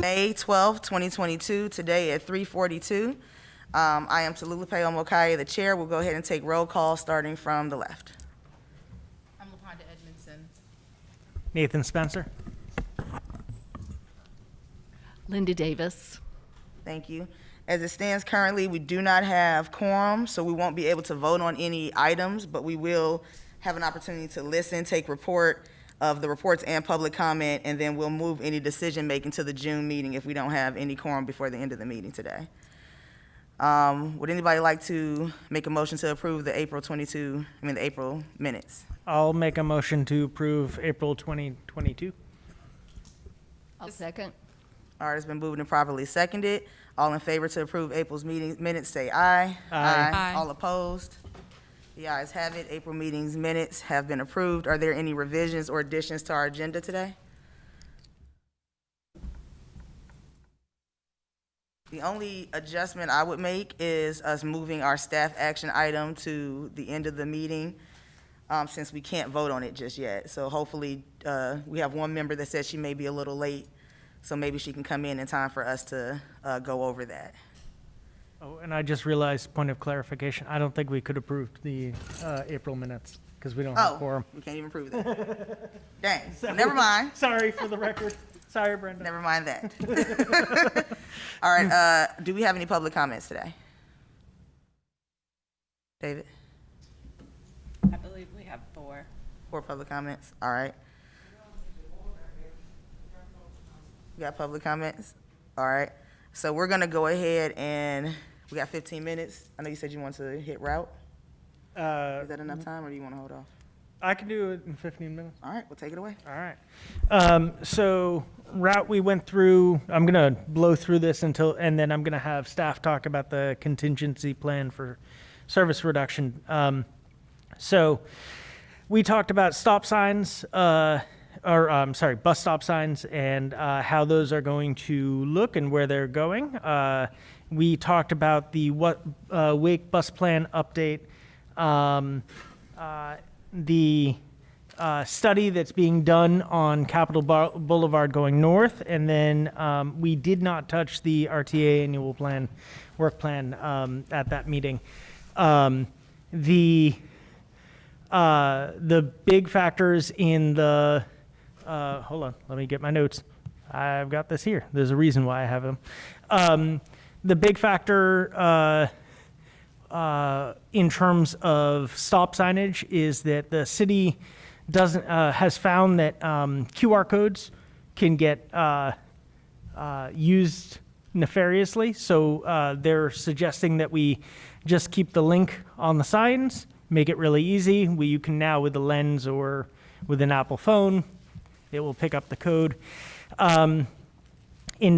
May 12, 2022, today at 3:42. I am Tolulope Omokaya, the chair. We'll go ahead and take roll call, starting from the left. I'm LaPonda Edmondson. Nathan Spencer. Linda Davis. Thank you. As it stands currently, we do not have quorum, so we won't be able to vote on any items, but we will have an opportunity to listen, take report of the reports and public comment, and then we'll move any decision-making to the June meeting if we don't have any quorum before the end of the meeting today. Would anybody like to make a motion to approve the the April minutes? I'll make a motion to approve April 2022. I'll second. All right, it's been moved and properly seconded. All in favor to approve April's meeting minutes, say aye. Aye. All opposed? The ayes have it. April meeting's minutes have been approved. Are there any revisions or additions to our agenda today? The only adjustment I would make is us moving our staff action item to the end of the meeting, since we can't vote on it just yet. So hopefully, we have one member that said she may be a little late, so maybe she can come in time for us to go over that. Oh, and I just realized, point of clarification, I don't think we could approve the April minutes because we don't have quorum. We can't even prove that. Dang, Sorry. never mind. Sorry for the record. Sorry, Brenda. Never mind that. All right, do we have any public comments today? David? I believe we have 4. 4 public comments, all right. We got public comments, all right. So we're gonna go ahead and, we got 15 minutes. I know you said you wanted to hit route. Is that enough time, or do you wanna hold off? I can do it in 15 minutes. All right, we'll take it away. All right. So route we went through, I'm going to blow through this and then I'm going to have staff talk about the contingency plan for service reduction. So we talked about stop signs, bus stop signs and how those are going to look and where they're going. We talked about the Wake bus plan update. The study that's being done on Capitol Boulevard going north, and then we did not touch the RTA annual plan, work plan at that meeting. The big factors in the, hold on, let me get my notes. I've got this here. There's a reason why I have them. The big factor in terms of stop signage is that the city has found that QR codes can get used nefariously. So they're suggesting that we just keep the link on the signs, make it really easy. You can now, with a lens or with an Apple phone, it will pick up the code. In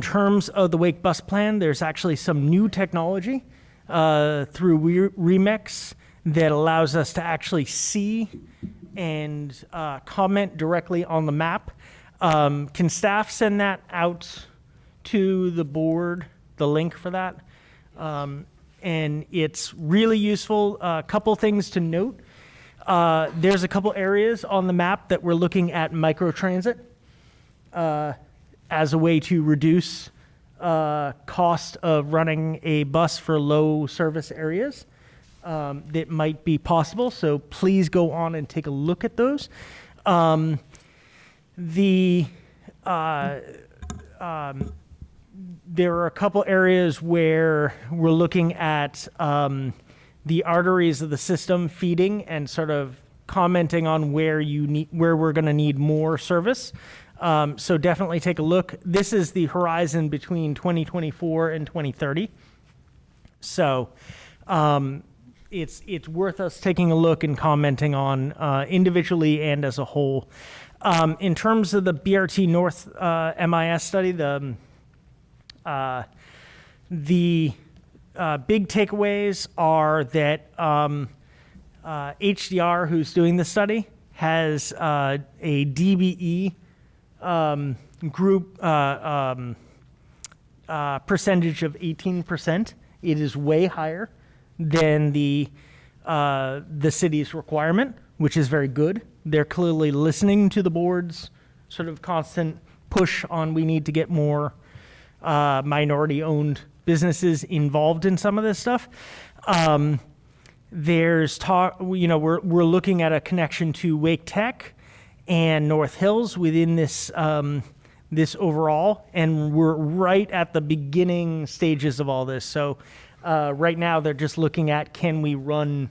terms of the Wake bus plan, there's actually some new technology through Remix that allows us to actually see and comment directly on the map. Can staff send that out to the board, the link for that? And it's really useful. A couple things to note. There's a couple areas on the map that we're looking at microtransit as a way to reduce cost of running a bus for low service areas that might be possible. So please go on and take a look at those. There are a couple areas where we're looking at the arteries of the system feeding and sort of commenting on where we're going to need more service. So definitely take a look. This is the horizon between 2024 and 2030. So it's worth us taking a look and commenting on individually and as a whole. In terms of the BRT North MIS study, the big takeaways are that HDR, who's doing the study, has a DBE group percentage of 18%. It is way higher than the city's requirement, which is very good. They're clearly listening to the board's sort of constant push on we need to get more minority-owned businesses involved in some of this stuff. There's talk, we're looking at a connection to Wake Tech and North Hills within this this overall, and we're right at the beginning stages of all this. So right now they're just looking at, can we run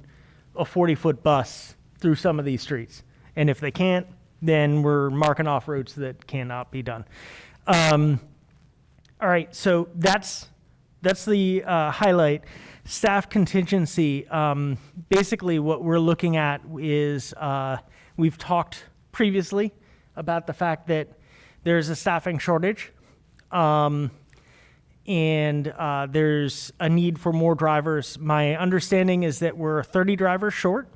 a 40-foot bus through some of these streets? And if they can't, then we're marking off routes that cannot be done. All right, so that's the highlight. Staff contingency. Basically, what we're looking at is we've talked previously about the fact that there's a staffing shortage, and there's a need for more drivers. My understanding is that we're 30 drivers short.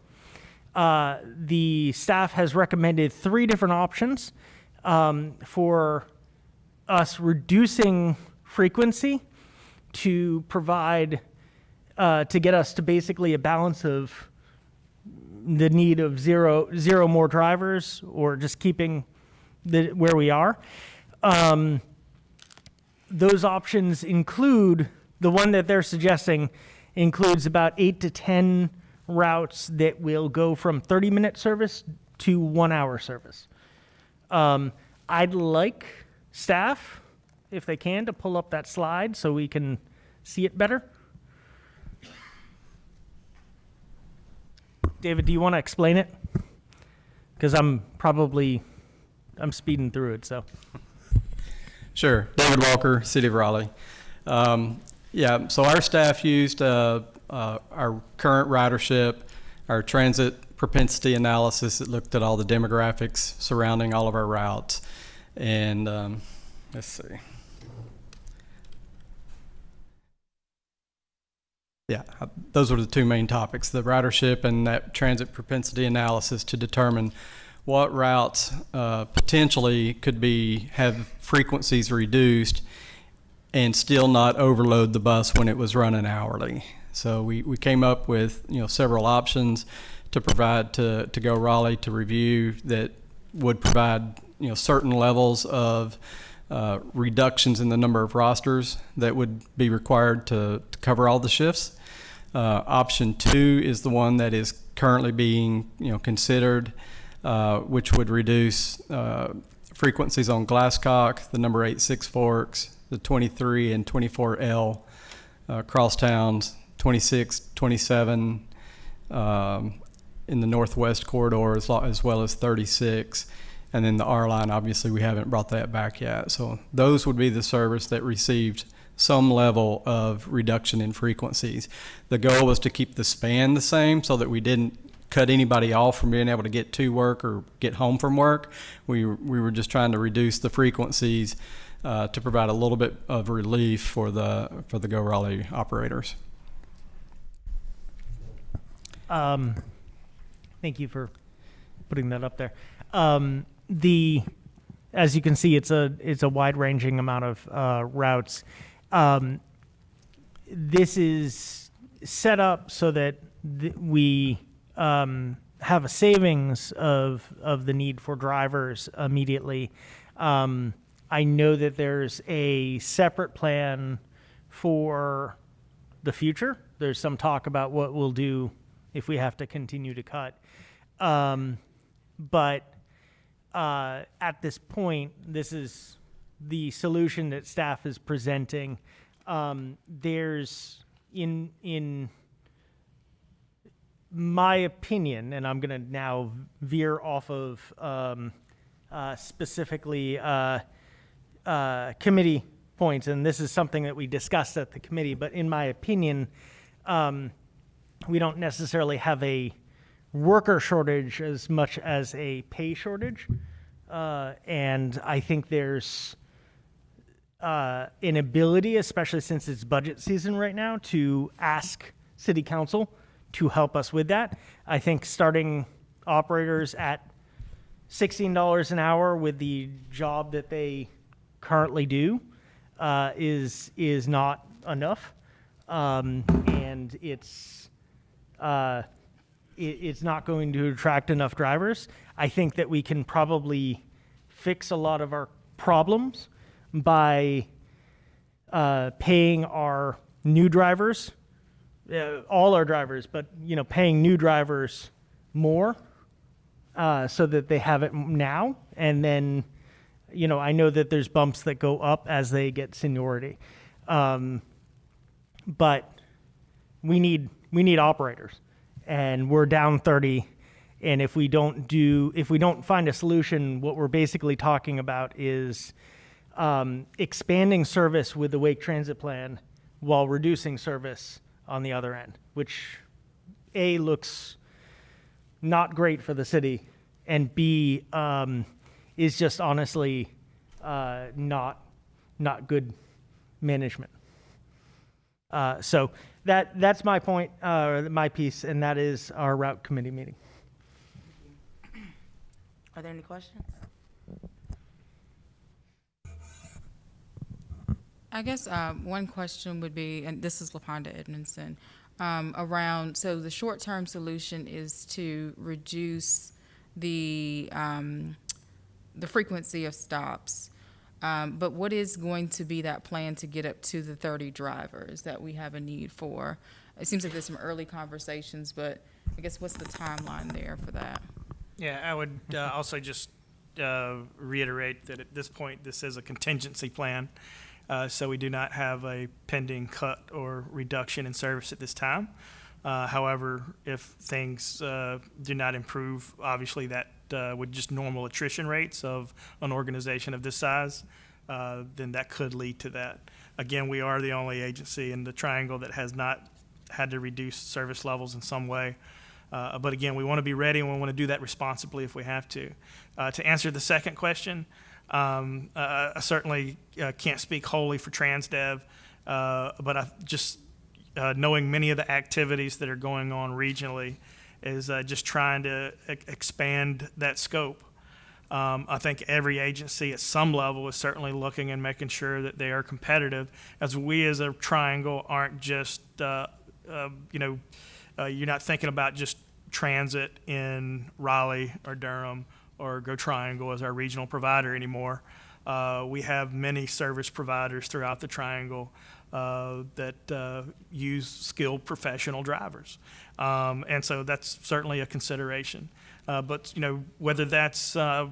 The staff has recommended 3 different options for us reducing frequency to provide, to get us to basically a balance of the need of zero more drivers, or just keeping where we are. Those options include, the one that they're suggesting includes about 8 to 10 routes that will go from 30-minute service to 1-hour service. I'd like staff, if they can, to pull up that slide so we can see it better. David, do you want to explain it? Because I'm speeding through it, so. Sure. David Walker, City of Raleigh. Yeah, so our staff used our current ridership, our transit propensity analysis that looked at all the demographics surrounding all of our routes. And let's see. Yeah, those were the 2 main topics, the ridership and that transit propensity analysis, to determine what routes potentially could have frequencies reduced and still not overload the bus when it was running hourly. So we came up with several options to provide to Go Raleigh to review that would provide certain levels of reductions in the number of rosters that would be required to cover all the shifts. Option 2 is the one that is currently being considered, which would reduce frequencies on Glasscock, the number 8 Six Forks, the 23 and 24L crosstowns, 26, 27 in the northwest corridor, as well as 36. And then the R line, obviously, we haven't brought that back yet. So those would be the service that received some level of reduction in frequencies. The goal was to keep the span the same so that we didn't cut anybody off from being able to get to work or get home from work. We were just trying to reduce the frequencies to provide a little bit of relief for the Go Raleigh operators. Thank you for putting that up there. As you can see, it's a wide-ranging amount of routes. This is set up so that we have a savings of the need for drivers immediately. I know that there's a separate plan for the future. There's some talk about what we'll do if we have to continue to cut. But at this point, this is the solution that staff is presenting. There's, in my opinion, and I'm going to now veer off of specifically committee points, and this is something that we discussed at the committee, but in my opinion, we don't necessarily have a worker shortage as much as a pay shortage. And I think there's an ability, especially since it's budget season right now, to ask City Council to help us with that. I think starting operators at $16 an hour with the job that they currently do is not enough, and it's not going to attract enough drivers. I think that we can probably fix a lot of our problems by paying our new drivers, all our drivers, but paying new drivers more so that they have it now, and then I know that there's bumps that go up as they get seniority, but we need operators, and we're down 30. And if we don't find a solution, what we're basically talking about is expanding service with the Wake Transit Plan while reducing service on the other end, which A, looks not great for the city, and B, is just honestly not good management. So that's my point, my piece, and that is our route committee meeting. Are there any questions? I guess one question would be, and this is LaPonda Edmondson, around, so the short-term solution is to reduce the frequency of stops. But what is going to be that plan to get up to the 30 drivers that we have a need for? It seems like there's some early conversations, but I guess what's the timeline there for that? Yeah, I would also just reiterate that at this point, this is a contingency plan. So we do not have a pending cut or reduction in service at this time. However, if things do not improve, obviously that with just normal attrition rates of an organization of this size, then that could lead to that. Again, we are the only agency in the Triangle that has not had to reduce service levels in some way. But again, we want to be ready, and we want to do that responsibly if we have to. To answer the second question, I certainly can't speak wholly for TransDev, but I just knowing many of the activities that are going on regionally is just trying to expand that scope. I think every agency at some level is certainly looking and making sure that they are competitive, as we as a Triangle aren't just, you're not thinking about just transit in Raleigh or Durham or Go Triangle as our regional provider anymore. We have many service providers throughout the Triangle that use skilled professional drivers. And so that's certainly a consideration. But, whether that's, I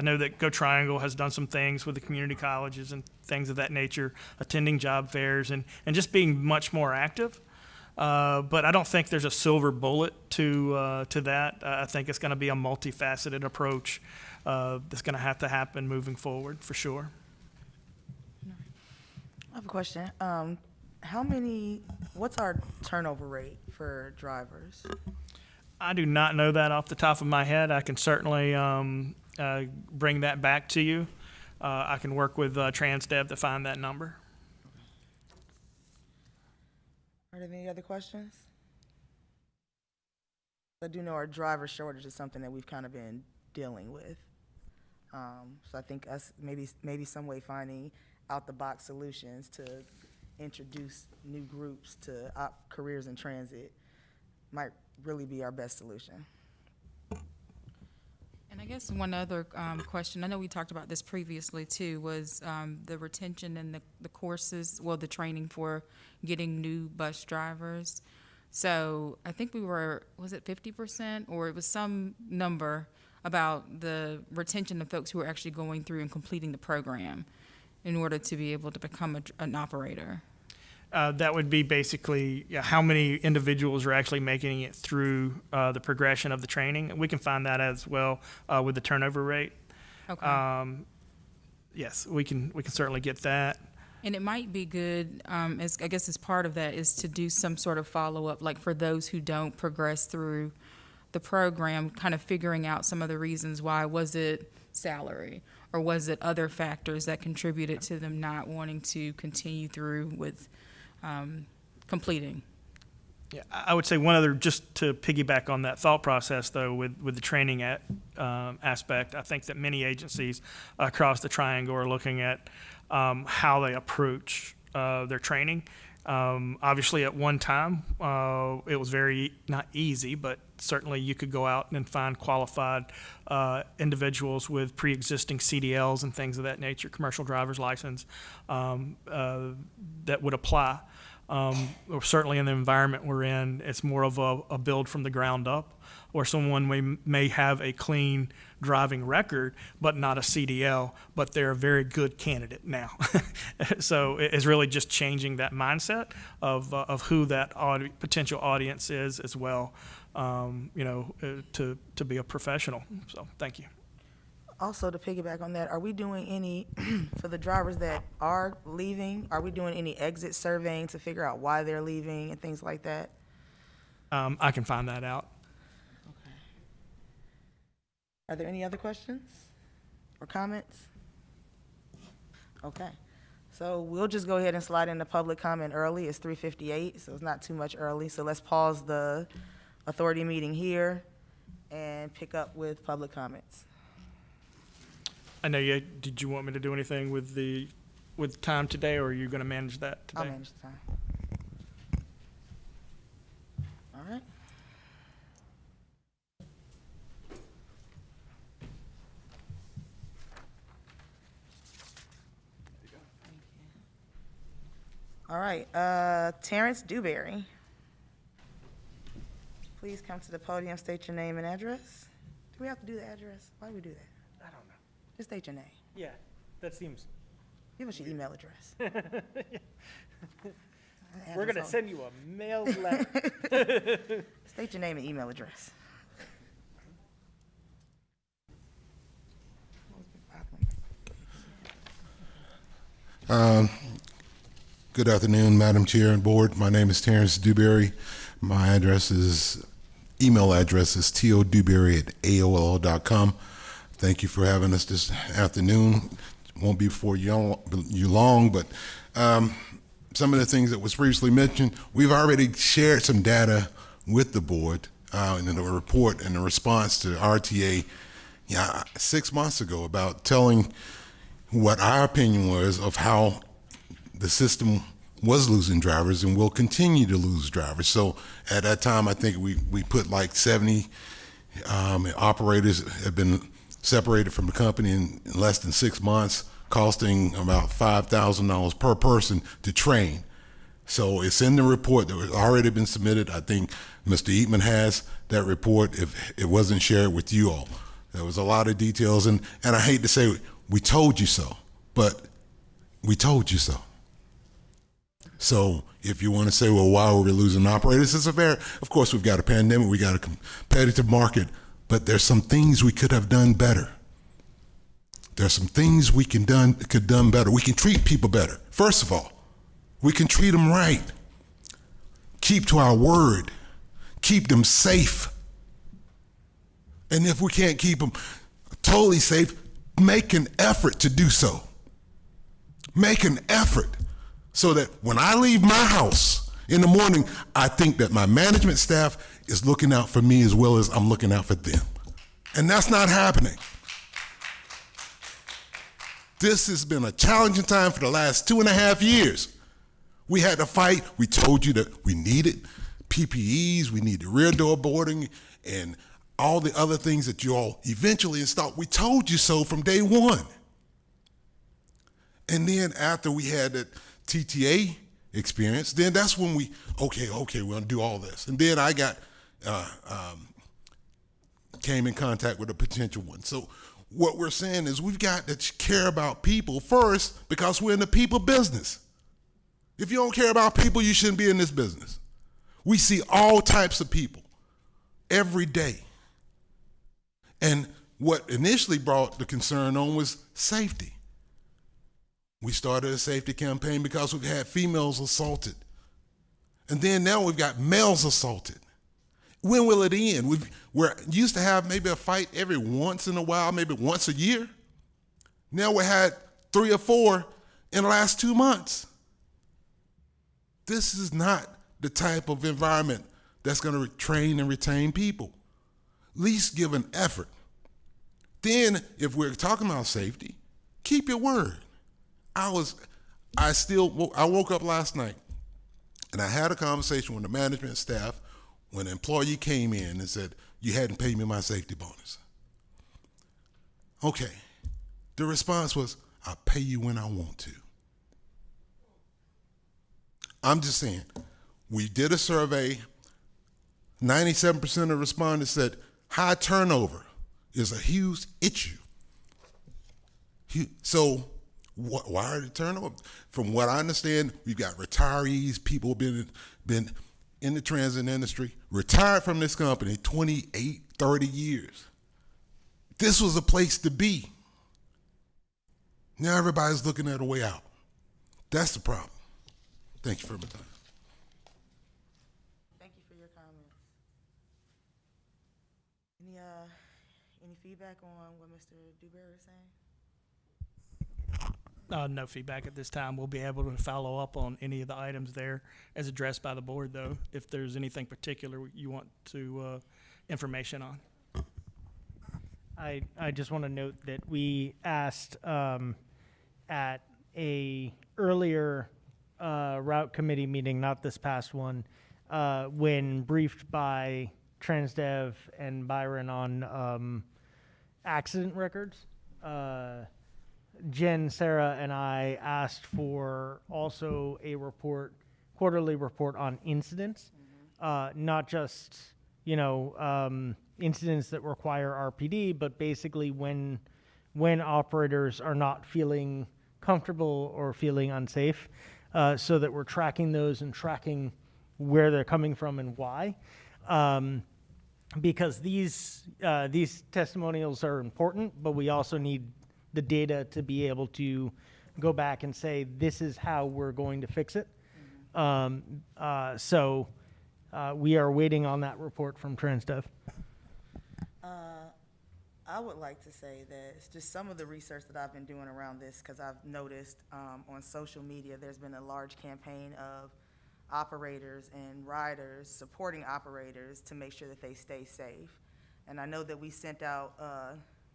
know that Go Triangle has done some things with the community colleges and things of that nature, attending job fairs and just being much more active. But I don't think there's a silver bullet to that. I think it's going to be a multifaceted approach that's going to have to happen moving forward for sure. I have a question. What's our turnover rate for drivers? I do not know that off the top of my head. I can certainly bring that back to you. I can work with TransDev to find that number. Are there any other questions? I do know our driver shortage is something that we've kind of been dealing with. So I think us maybe some way finding out-the-box solutions to introduce new groups to careers in transit might really be our best solution. And I guess one other question, I know we talked about this previously too, was the retention and the courses, the training for getting new bus drivers. So I think was it 50% or it was some number about the retention of folks who are actually going through and completing the program in order to be able to become an operator? That would be basically how many individuals are actually making it through the progression of the training. We can find that as well with the turnover rate. Okay. Yes, we can certainly get that. And it might be good, as part of that, is to do some sort of follow-up, like for those who don't progress through the program, kind of figuring out some of the reasons why. Was it salary, or was it other factors that contributed to them not wanting to continue through with completing? Yeah, I would say one other, just to piggyback on that thought process, though, with the training aspect, I think that many agencies across the Triangle are looking at how they approach their training. Obviously, at one time, it was not easy, but certainly you could go out and find qualified individuals with pre-existing CDLs and things of that nature, commercial driver's license, that would apply. Or certainly in the environment we're in, it's more of a build from the ground up, or someone may have a clean driving record, but not a CDL, but they're a very good candidate now. So it's really just changing that mindset of who that potential audience is as well, to be a professional. So thank you. Also, to piggyback on that, are we doing any, for the drivers that are leaving, are we doing any exit surveying to figure out why they're leaving and things like that? I can find that out. Okay. Are there any other questions or comments? Okay. So we'll just go ahead and slide into public comment early. It's 3:58, so it's not too much early. So let's pause the authority meeting here and pick up with public comments. I know did you want me to do anything with time today, or are you going to manage that today? I'll manage the time. All right. All right, Terrence Dewberry. Please come to the podium, state your name and address. Do we have to do the address? Why do we do that? I don't know. Just state your name. Yeah, that seems. Give us your email address. We're going to send you a mailed letter. State your name and email address. Good afternoon, Madam Chair and Board. My name is Terrence Dewberry. My email address is todewberry@aol.com. Thank you for having us this afternoon. Won't be before you long, but some of the things that was previously mentioned, we've already shared some data with the board in the report and the response to RTA 6 months ago about telling what our opinion was of how the system was losing drivers and will continue to lose drivers. So at that time, I think we put like 70 operators have been separated from the company in less than 6 months, costing about $5,000 per person to train. So it's in the report that has already been submitted. I think Mr. Eatman has that report if it wasn't shared with you all. There was a lot of details, and I hate to say we told you so, but we told you so. So if you want to say, well, why are we losing operators? Of course, we've got a pandemic, we got a competitive market, but there's some things we could have done better. There's some things we could done better. We can treat people better. First of all, we can treat them right. Keep to our word. Keep them safe. And if we can't keep them totally safe, make an effort to do so. Make an effort so that when I leave my house in the morning, I think that my management staff is looking out for me as well as I'm looking out for them. And that's not happening. This has been a challenging time for the last 2.5 years. We had to fight. We told you that we needed PPEs, we needed rear door boarding, and all the other things that you all eventually installed. We told you so from day one. And then after we had that TTA experience, then that's when okay, we're gonna do all this. And then I came in contact with a potential one. So what we're saying is we've got to care about people first because we're in the people business. If you don't care about people, you shouldn't be in this business. We see all types of people every day. And what initially brought the concern on was safety. We started a safety campaign because we've had females assaulted. And then now we've got males assaulted. When will it end? We're used to have maybe a fight every once in a while, maybe once a year. Now we had 3 or 4 in the last 2 months. This is not the type of environment that's going to train and retain people. At least give an effort. Then, if we're talking about safety, keep your word. I woke up last night And I had a conversation with the management staff when an employee came in and said, you hadn't paid me my safety bonus. Okay. The response was, I'll pay you when I want to. I'm just saying, we did a survey. 97% of respondents said high turnover is a huge issue. So why are the turnover? From what I understand, we've got retirees, people been in the transit industry, retired from this company 28, 30 years. This was a place to be. Now everybody's looking at a way out. That's the problem. Thank you for my time. Thank you for your comments. Any feedback on what Mr. Dewberry is saying? No feedback at this time. We'll be able to follow up on any of the items there as addressed by the board, though, if there's anything particular you want to information on. I just want to note that we asked at a earlier route committee meeting, not this past one, when briefed by Transdev and Byron on accident records. Jen, Sarah, and I asked for also a report, quarterly report on incidents, not just, incidents that require RPD, but basically when operators are not feeling comfortable or feeling unsafe, so that we're tracking those and tracking where they're coming from and why. Because these testimonials are important, but we also need the data to be able to go back and say, this is how we're going to fix it. So we are waiting on that report from Transdev. I would like to say that it's just some of the research that I've been doing around this, because I've noticed on social media there's been a large campaign of operators and riders supporting operators to make sure that they stay safe. And I know that we sent out,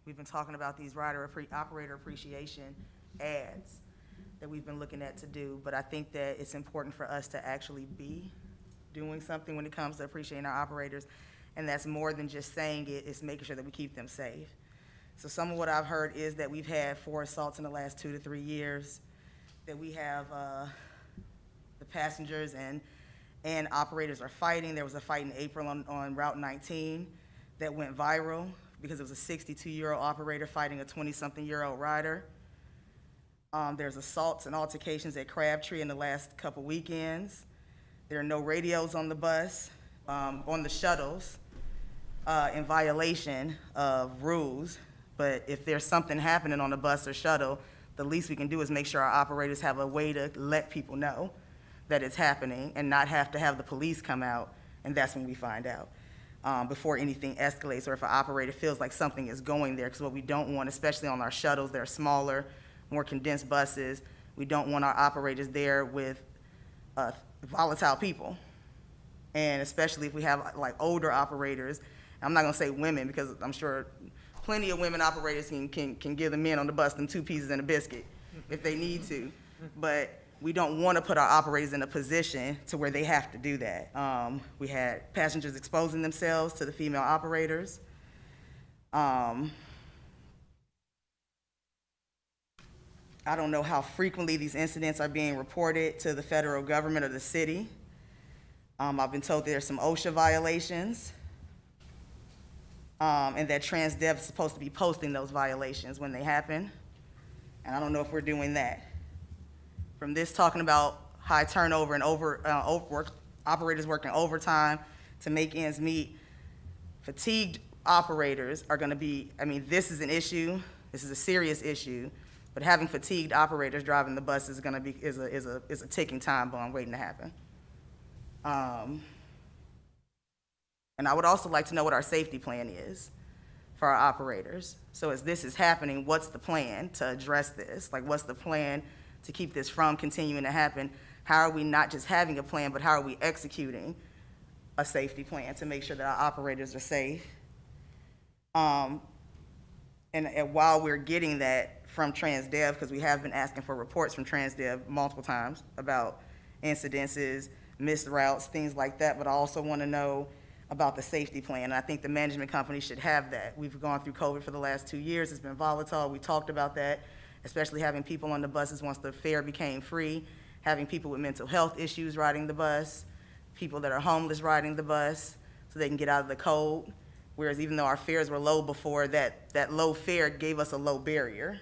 we've been talking about these operator appreciation ads that we've been looking at to do, but I think that it's important for us to actually be doing something when it comes to appreciating our operators. And that's more than just saying it, it's making sure that we keep them safe. So some of what I've heard is that we've had 4 assaults in the last 2 to 3 years, that we have the passengers and operators are fighting. There was a fight in April on Route 19 that went viral because it was a 62-year-old operator fighting a 20-something-year-old rider. There's assaults and altercations at Crabtree in the last couple weekends. There are no radios on the bus, on the shuttles, in violation of rules. But if there's something happening on the bus or shuttle, the least we can do is make sure our operators have a way to let people know that it's happening and not have to have the police come out, and that's when we find out, before anything escalates or if an operator feels like something is going there. Because what we don't want, especially on our shuttles, they're smaller, more condensed buses, we don't want our operators there with volatile people. And especially if we have like older operators, I'm not gonna say women because I'm sure plenty of women operators can give the men on the bus them 2 pieces and a biscuit if they need to. But we don't want to put our operators in a position to where they have to do that. We had passengers exposing themselves to the female operators. I don't know how frequently these incidents are being reported to the federal government or the city. I've been told there's some OSHA violations, and that Transdev is supposed to be posting those violations when they happen. And I don't know if we're doing that. From this talking about high turnover and operators working overtime to make ends meet, fatigued operators are gonna be, this is an issue, this is a serious issue, but having fatigued operators driving the bus is a ticking time bomb waiting to happen. And I would also like to know what our safety plan is for our operators. So as this is happening, what's the plan to address this? Like, what's the plan to keep this from continuing to happen? How are we not just having a plan, but how are we executing a safety plan to make sure that our operators are safe? And while we're getting that from Transdev, because we have been asking for reports from Transdev multiple times about incidences, missed routes, things like that, but I also want to know about the safety plan. And I think the management company should have that. We've gone through COVID for the last 2 years. It's been volatile. We talked about that, especially having people on the buses once the fare became free, having people with mental health issues riding the bus, people that are homeless riding the bus so they can get out of the cold. Whereas even though our fares were low before, that low fare gave us a low barrier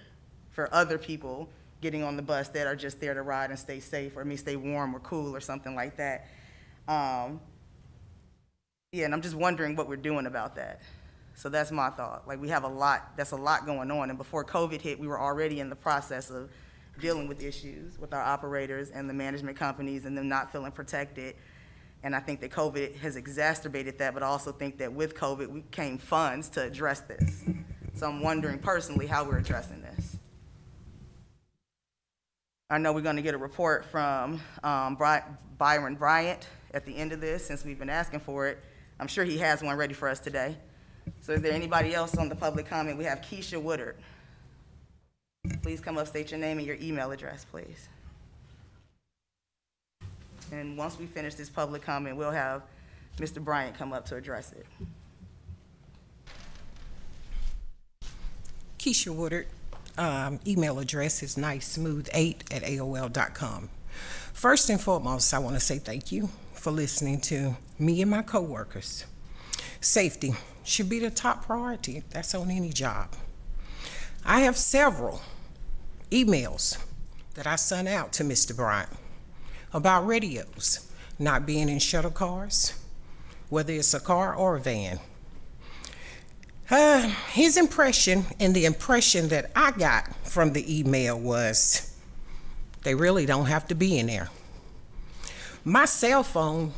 for other people getting on the bus that are just there to ride and stay safe, or stay warm or cool or something like that. Yeah, and I'm just wondering what we're doing about that. So that's my thought. Like, we have that's a lot going on. And before COVID hit, we were already in the process of dealing with issues with our operators and the management companies and them not feeling protected. And I think that COVID has exacerbated that, but I also think that with COVID came funds to address this. So I'm wondering personally how we're addressing this. I know we're gonna get a report from Byron Bryant at the end of this, since we've been asking for it. I'm sure he has one ready for us today. So is there anybody else on the public comment? We have Keisha Woodard. Please come up, state your name and your email address, please. And once we finish this public comment, we'll have Mr. Bryant come up to address it. Keisha Woodard. Email address is nicesmooth8@aol.com. First and foremost, I want to say thank you for listening to me and my coworkers. Safety should be the top priority. That's on any job. I have several emails that I sent out to Mr. Bryant about radios not being in shuttle cars, whether it's a car or a van. His impression and the impression that I got from the email was they really don't have to be in there. My cell phone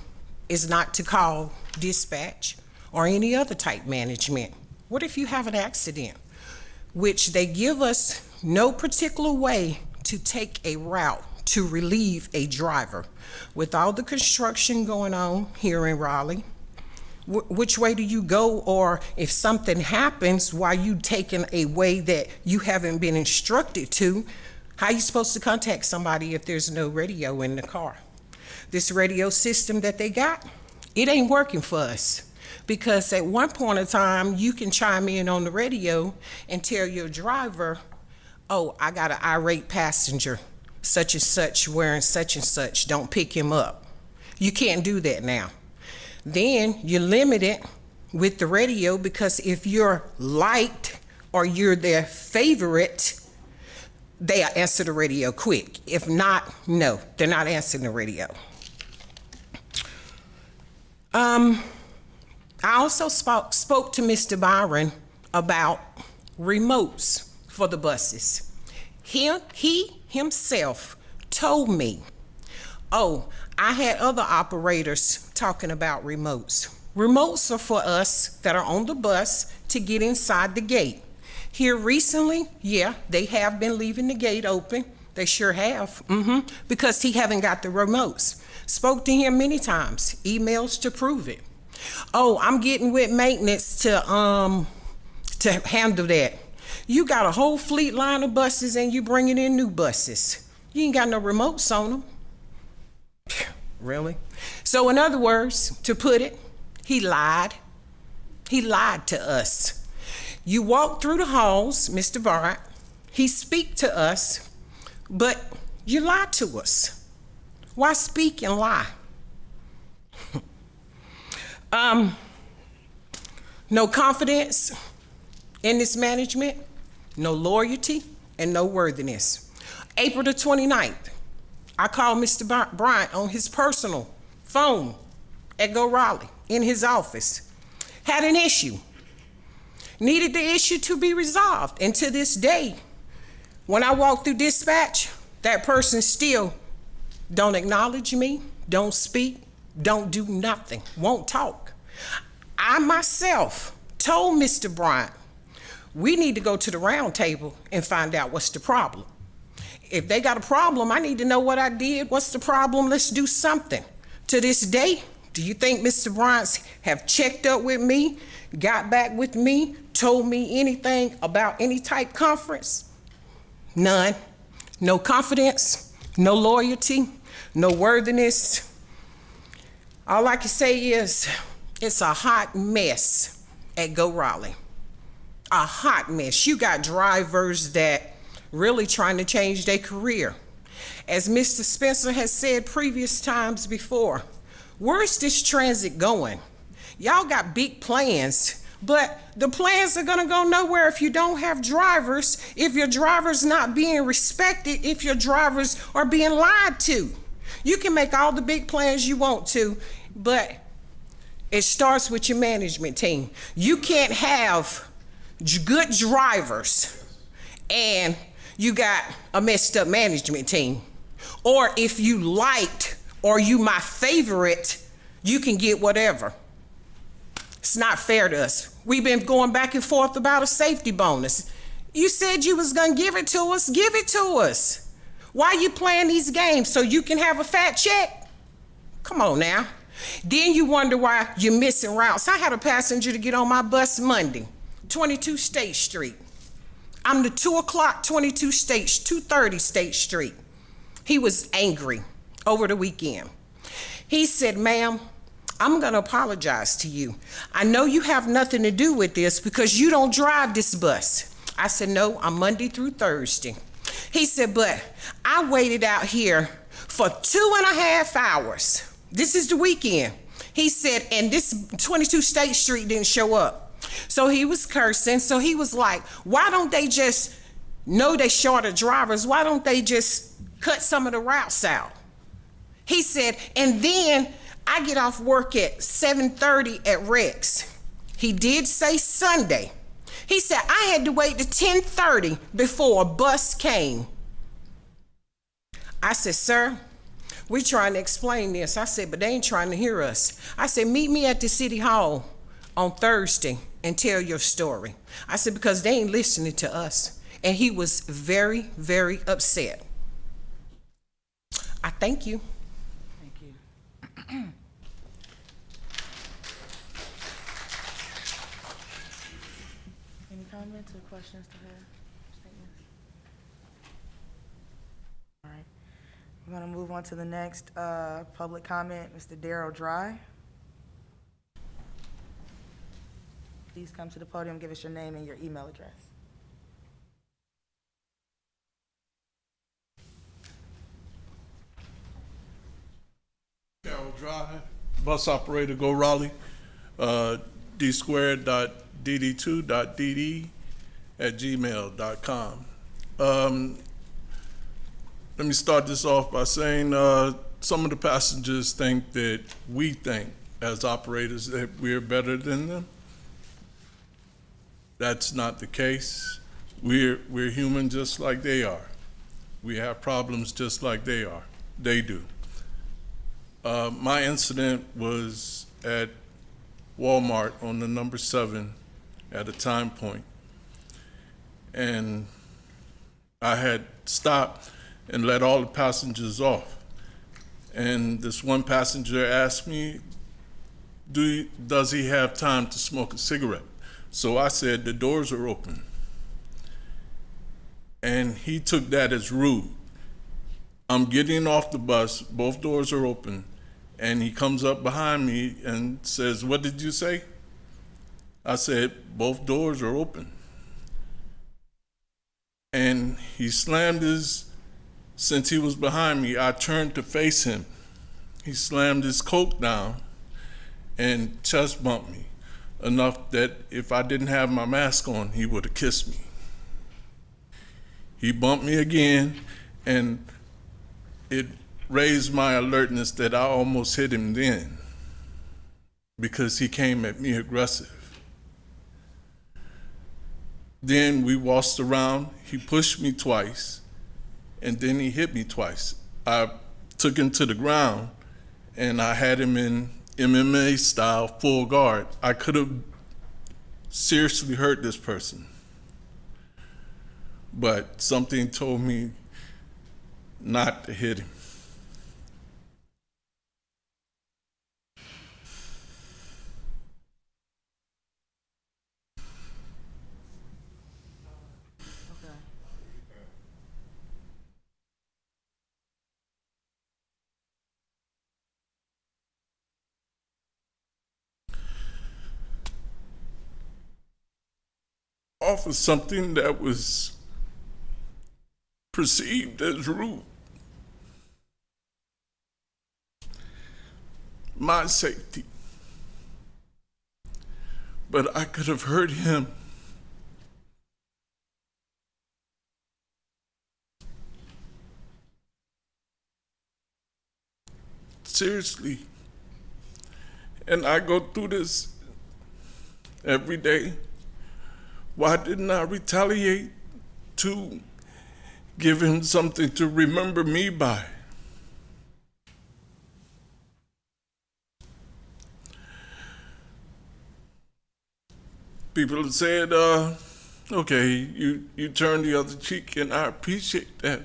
is not to call dispatch or any other type management. What if you have an accident? Which they give us no particular way to take a route to relieve a driver. With all the construction going on here in Raleigh, which way do you go? Or if something happens while you taking a way that you haven't been instructed to, how are you supposed to contact somebody if there's no radio in the car? This radio system that they got, it ain't working for us. Because at one point in time, you can chime in on the radio and tell your driver, oh, I got an irate passenger, such and such, wearing such and such, don't pick him up. You can't do that now. Then you're limited with the radio, because if you're liked or you're their favorite, they'll answer the radio quick. If not, no, they're not answering the radio. I also spoke to Mr. Byron about remotes for the buses. He himself told me, oh, I had other operators talking about remotes. Remotes are for us that are on the bus to get inside the gate. Here recently, yeah, they have been leaving the gate open. They sure have, because he haven't got the remotes. Spoke to him many times, emails to prove it. Oh, I'm getting with maintenance to handle that. You got a whole fleet line of buses and you bringing in new buses. You ain't got no remotes on them. Really? So in other words, to put it, he lied. He lied to us. You walk through the halls, Mr. Bryant, he speak to us, but you lied to us. Why speak and lie? No confidence in this management, no loyalty, and no worthiness. April the 29th, I called Mr. Bryant on his personal phone at Go Raleigh in his office. Had an issue. Needed the issue to be resolved. And to this day, when I walk through dispatch, that person still don't acknowledge me, don't speak, don't do nothing, won't talk. I myself told Mr. Bryant, we need to go to the round table and find out what's the problem. If they got a problem, I need to know what I did. What's the problem? Let's do something. To this day, do you think Mr. Bryant have checked up with me, got back with me, told me anything about any type conference? None. No confidence, no loyalty, no worthiness. All I can say is it's a hot mess at Go Raleigh. A hot mess. You got drivers that really trying to change their career. As Mr. Spencer has said previous times before, where's this transit going? Y'all got big plans, but the plans are gonna go nowhere if you don't have drivers, if your drivers not being respected, if your drivers are being lied to. You can make all the big plans you want to, but it starts with your management team. You can't have good drivers and you got a messed up management team. Or if you liked or you my favorite, you can get whatever. It's not fair to us. We've been going back and forth about a safety bonus. You said you was gonna give it to us, give it to us. Why you playing these games? So you can have a fat check? Come on now. Then you wonder why you're missing routes. I had a passenger to get on my bus Monday, 22 State Street. I'm the 2 o'clock, 230 State Street. He was angry over the weekend. He said, ma'am, I'm gonna apologize to you. I know you have nothing to do with this because you don't drive this bus. I said, no, I'm Monday through Thursday. He said, but I waited out here for 2.5 hours. This is the weekend. He said, and this 22 State Street didn't show up. So he was cursing. So he was like, why don't they just know they short of drivers? Why don't they just cut some of the routes out? He said, and then I get off work at 7:30 at Rex. He did say Sunday. He said, I had to wait to 10:30 before a bus came. I said, sir, we trying to explain this. I said, but they ain't trying to hear us. I said, meet me at the city hall on Thursday and tell your story. I said, because they ain't listening to us. And he was very, very upset. I thank you. Thank you. Any comments or questions to her statements? All right. We're going to move on to the next public comment. Mr. Darrell Dry. Please come to the podium, give us your name and your email address. Carroll Drive, bus operator, Go Raleigh, d2.dd@gmail.com. Let me start this off by saying some of the passengers think that we think as operators that we're better than them. That's not the case. We're human just like they are. We have problems just like they do. My incident was at Walmart on the number 7 at a time point. And I had stopped and let all the passengers off. And this one passenger asked me, does he have time to smoke a cigarette? So I said, the doors are open. And he took that as rude. I'm getting off the bus, both doors are open, and he comes up behind me and says, what did you say? I said, both doors are open. And he slammed since he was behind me, I turned to face him. He slammed his coat down and chest bumped me enough that if I didn't have my mask on, he would have kissed me. He bumped me again, and it raised my alertness that I almost hit him then because he came at me aggressive. Then we waltzed around, he pushed me twice, and then he hit me twice. I took him to the ground, and I had him in MMA style, full guard. I could have seriously hurt this person, but something told me not to hit him. Okay. off of something that was perceived as rude. My safety. But I could have heard him seriously. And I go through this every day. Why didn't I retaliate to give him something to remember me by? People have said, okay, you turn the other cheek, and I appreciate that.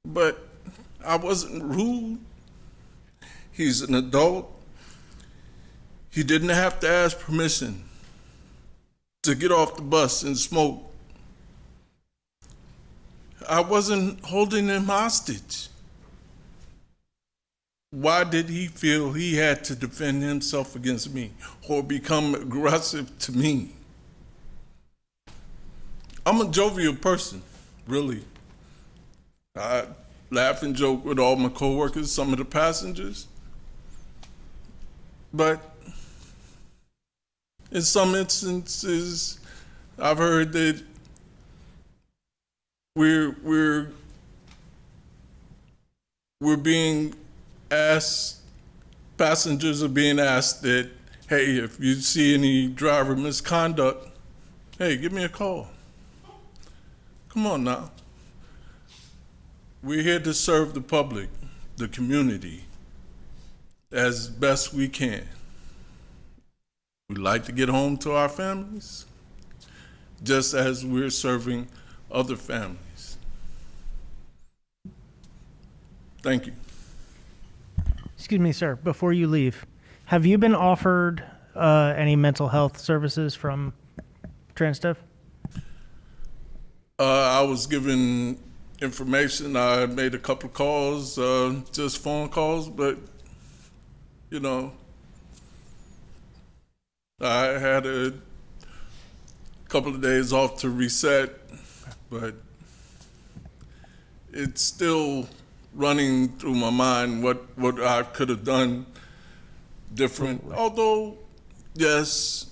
But I wasn't rude. He's an adult. He didn't have to ask permission to get off the bus and smoke. I wasn't holding him hostage. Why did he feel he had to defend himself against me or become aggressive to me? I'm a jovial person, really. I laugh and joke with all my coworkers, some of the passengers. But in some instances, I've heard that we're being asked, passengers are being asked that, hey, if you see any driver misconduct, hey, give me a call. Come on now. We're here to serve the public, the community, as best we can. We like to get home to our families, just as we're serving other families. Thank you. Excuse me, sir, before you leave, have you been offered any mental health services from TransDev? I was given information. I made a couple of calls, just phone calls, but, you know, I had a couple of days off to reset, but it's still running through my mind what I could have done different. Although, yes,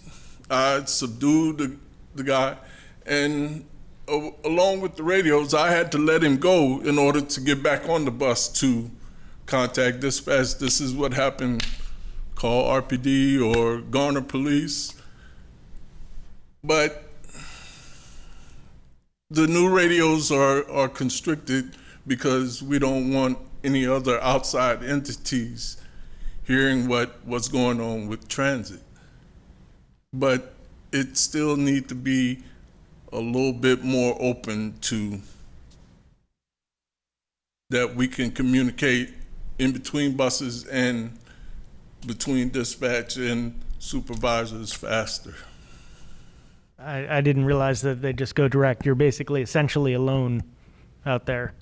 I subdued the guy, and along with the radios, I had to let him go in order to get back on the bus to contact dispatch. This is what happened. Call RPD or Garner Police. But the new radios are constricted because we don't want any other outside entities hearing what's going on with transit. But it still needs to be a little bit more open to that we can communicate in between buses and between dispatch and supervisors faster. I didn't realize that they just go direct. You're basically essentially alone out there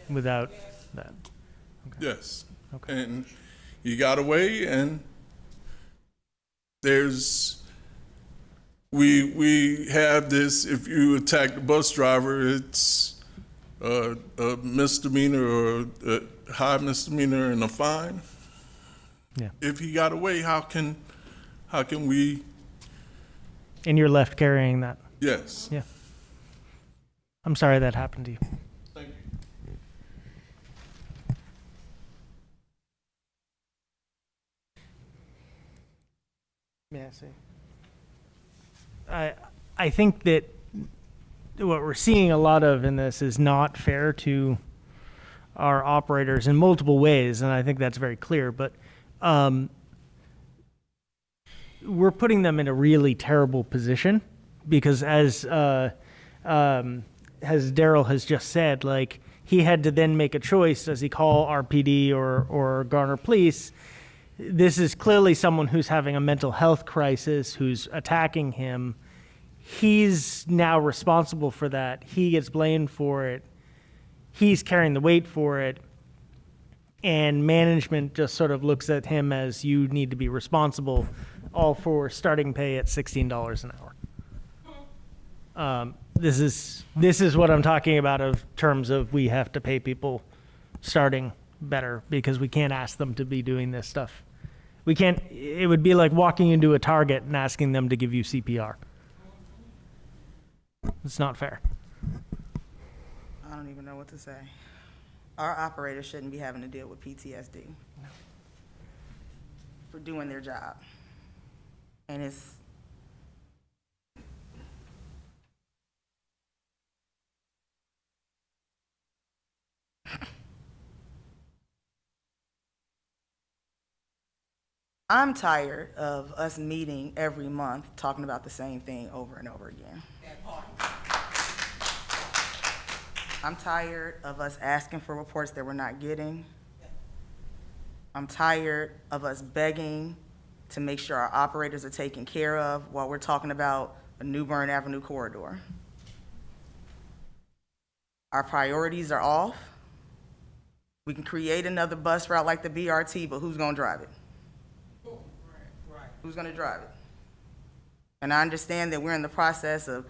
without that. Yes. Okay. And you got away, and we have this, if you attack the bus driver, it's a misdemeanor or a high misdemeanor and a fine. Yeah. If he got away, how can we? And you're left carrying that. Yes. Yeah. I'm sorry that happened to you. Thank you. May I say? I think that what we're seeing a lot of in this is not fair to our operators in multiple ways, and I think that's very clear. But we're putting them in a really terrible position because, as Daryl has just said, like, he had to then make a choice: does he call RPD or Garner Police? This is clearly someone who's having a mental health crisis, who's attacking him. He's now responsible for that. He gets blamed for it. He's carrying the weight for it. And management just sort of looks at him as, you need to be responsible, all for starting pay at $16 an hour. This is what I'm talking about of terms of we have to pay people starting better because we can't ask them to be doing this stuff. We can't, it would be like walking into a Target and asking them to give you CPR. It's not fair. I don't even know what to say. Our operators shouldn't be having to deal with PTSD for doing their job. And it's, I'm tired of us meeting every month talking about the same thing over and over again. I'm tired of us asking for reports that we're not getting. I'm tired of us begging to make sure our operators are taken care of while we're talking about a New Bern Avenue corridor. Our priorities are off. We can create another bus route like the BRT, but who's gonna drive it? Who's gonna drive it? And I understand that we're in the process of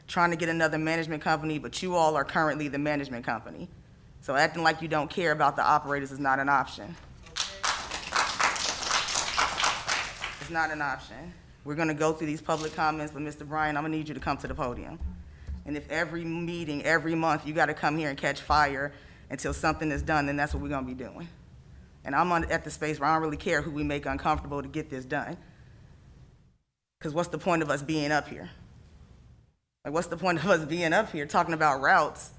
trying to get another management company, but you all are currently the management company. So acting like you don't care about the operators is not an option. It's not an option. We're gonna go through these public comments, but Mr. Bryan, I'm gonna need you to come to the podium. And if every meeting, every month, you gotta come here and catch fire until something is done, then that's what we're gonna be doing. And I'm at the space where I don't really care who we make uncomfortable to get this done. Because what's the point of us being up here? Like, what's the point of us being up here talking about routes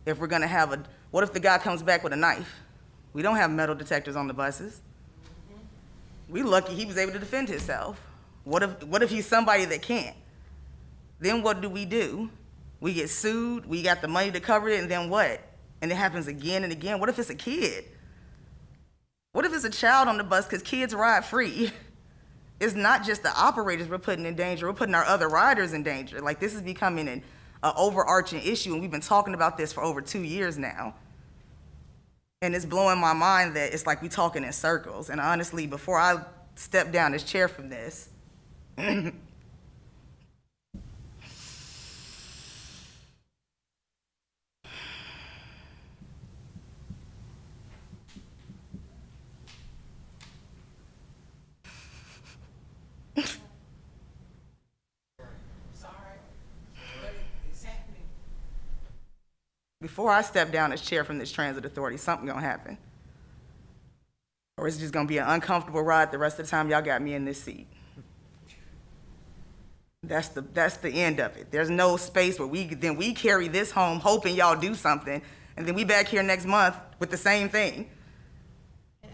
if we're gonna have what if the guy comes back with a knife? We don't have metal detectors on the buses. We lucky he was able to defend himself. What if he's somebody that can't? Then what do? We get sued, we got the money to cover it, and then what? And it happens again and again. What if it's a kid? What if it's a child on the bus, because kids ride free? It's not just the operators we're putting in danger, we're putting our other riders in danger. Like, this is becoming an overarching issue, and we've been talking about this for over 2 years now. And it's blowing my mind that it's like we talking in circles. And honestly, before I step down this chair from this, before I step down as chair from this transit authority, something gonna happen. Or it's just gonna be an uncomfortable ride the rest of the time y'all got me in this seat. That's the end of it. There's no space where we carry this home hoping y'all do something, and then we back here next month with the same thing. And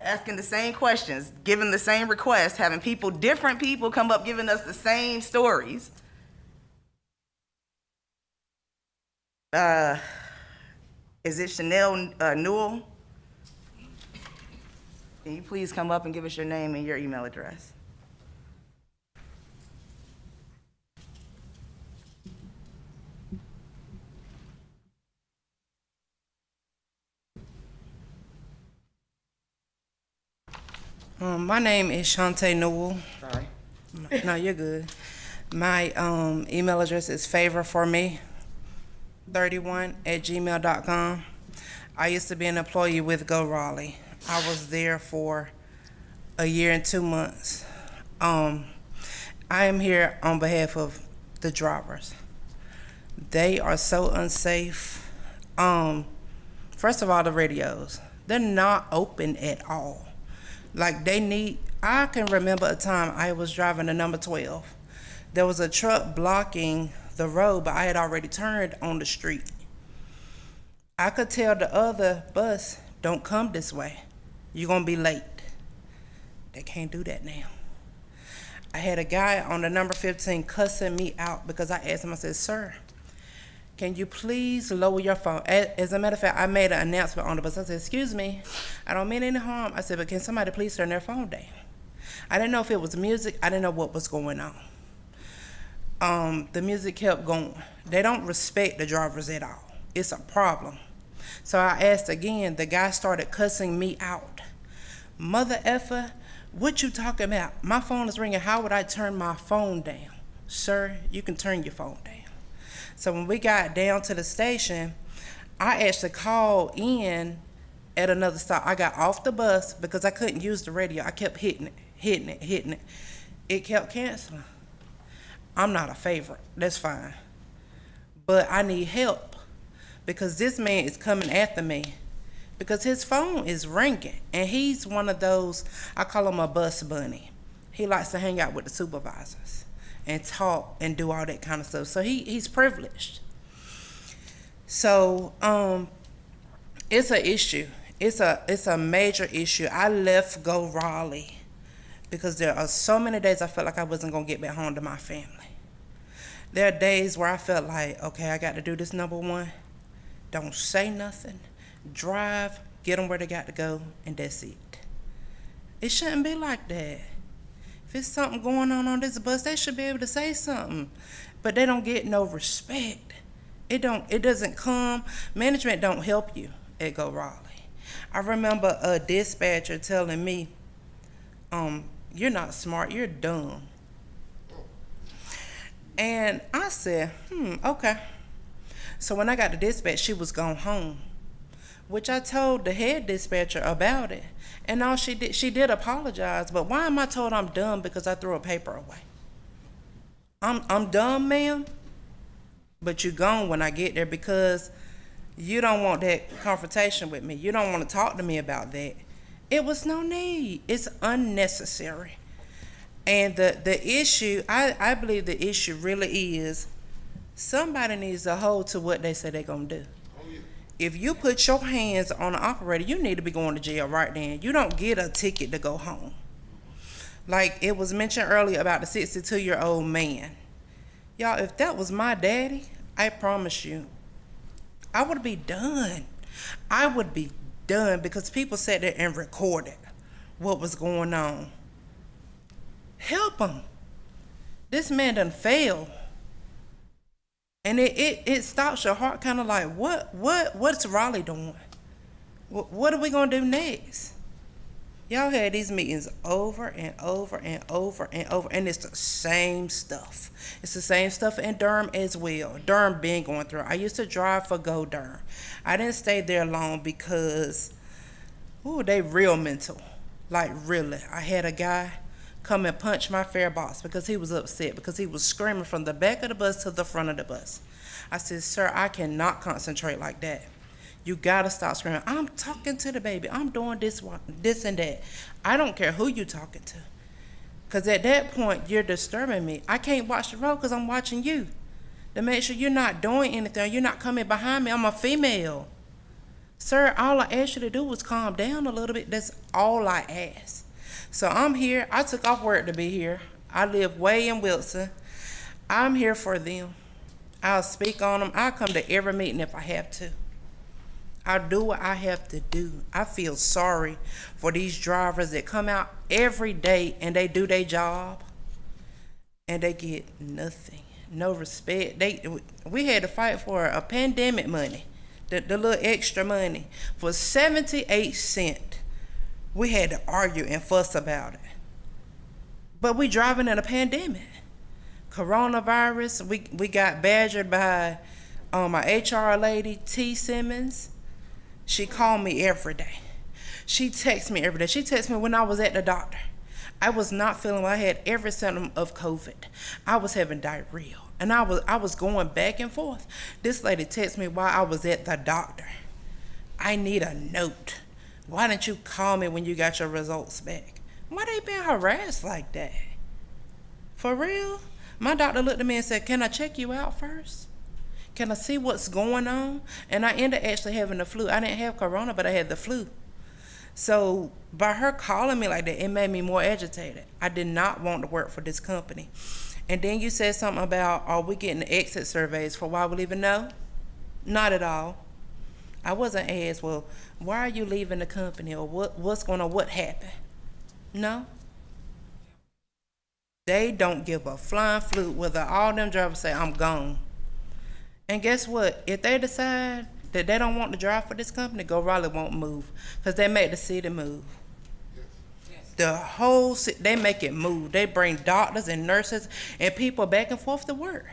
asking the same questions, giving the same requests, having different people come up giving us the same stories. Is it Chanel Newell? Can you please come up and give us your name and your email address? My name is Shantae Newell. Sorry. No, you're good. My email address is favorforme31@gmail.com. I used to be an employee with Go Raleigh. I was there for a year and 2 months. I am here on behalf of the drivers. They are so unsafe. First of all, the radios, they're not open at all. Like, I can remember a time I was driving the number 12. There was a truck blocking the road, but I had already turned on the street. I could tell the other bus, don't come this way. You're gonna be late. They can't do that now. I had a guy on the number 15 cussing me out because I asked him, I said, sir, can you please lower your phone? As a matter of fact, I made an announcement on the bus. I said, excuse me, I don't mean any harm. I said, but can somebody please turn their phone down? I didn't know if it was music. I didn't know what was going on. The music kept going. They don't respect the drivers at all. It's a problem. So I asked again. The guy started cussing me out. Mother effer, what you talking about? My phone is ringing. How would I turn my phone down? sir, you can turn your phone down. So when we got down to the station, I actually called in at another stop. I got off the bus because I couldn't use the radio. I kept hitting it. It kept canceling. I'm not a favorite, that's fine. But I need help because this man is coming after me because his phone is ringing. And he's one of those, I call him a bus bunny. He likes to hang out with the supervisors and talk and do all that kind of stuff. So he's privileged. So it's an issue. It's a major issue. I left Go Raleigh because there are so many days I felt like I wasn't gonna get back home to my family. There are days where I felt like, okay, I got to do this number one. Don't say nothing. Drive, get them where they got to go, and that's it. It shouldn't be like that. If it's something going on this bus, they should be able to say something. But they don't get no respect. It doesn't come. Management don't help you at Go Raleigh. I remember a dispatcher telling me, you're not smart, you're dumb. And I said, okay. So when I got the dispatch, she was gone home, which I told the head dispatcher about it. And all she did apologize, but why am I told I'm dumb because I threw a paper away? I'm dumb, ma'am, but you gone when I get there because you don't want that confrontation with me. You don't want to talk to me about that. It was no need. It's unnecessary. And the issue, I believe the issue really is somebody needs to hold to what they say they're going to do. If you put your hands on an operator, you need to be going to jail right then. You don't get a ticket to go home. Like it was mentioned earlier about the 62-year-old man. Y'all, if that was my daddy, I promise you, I would be done. I would be done because people sat there and recorded what was going on. Help him. This man done failed. And it stops your heart kind of like, what's Raleigh doing? What are we going to do next? Y'all had these meetings over and over and over and over, and it's the same stuff. It's the same stuff in Durham as well. Durham been going through. I used to drive for Go Durham. I didn't stay there long because, they real mental. Like really. I had a guy come and punch my fare box because he was upset because he was screaming from the back of the bus to the front of the bus. I said, sir, I cannot concentrate like that. You gotta stop screaming. I'm talking to the baby. I'm doing this and that. I don't care who you talking to. Because at that point, you're disturbing me. I can't watch the road because I'm watching you. To make sure you're not doing anything. You're not coming behind me. I'm a female. Sir, all I asked you to do was calm down a little bit. That's all I asked. So I'm here. I took off work to be here. I live way in Wilson. I'm here for them. I'll speak on them. I'll come to every meeting if I have to. I'll do what I have to do. I feel sorry for these drivers that come out every day and they do their job and they get nothing, no respect. We had to fight for a pandemic money, the little extra money for 78 cents. We had to argue and fuss about it. But we driving in a pandemic. Coronavirus, we got badgered by my HR lady, T. Simmons. She called me every day. She texts me every day. She texts me when I was at the doctor. I was not feeling well. I had every symptom of COVID. I was having diarrhea. And I was going back and forth. This lady texted me while I was at the doctor. I need a note. Why didn't you call me when you got your results back? Why they being harassed like that? For real? My doctor looked at me and said, can I check you out first? Can I see what's going on? And I ended up actually having the flu. I didn't have corona, but I had the flu. So by her calling me like that, it made me more agitated. I did not want to work for this company. And then you said something about, are we getting the exit surveys for why we leaving? No, not at all. I wasn't asked, well, why are you leaving the company, or what's going on, what happened? No. They don't give a flying flute whether all them drivers say, I'm gone. And guess what? If they decide that they don't want to drive for this company, Go Raleigh won't move because they make the city move. They make it move. They bring doctors and nurses and people back and forth to work.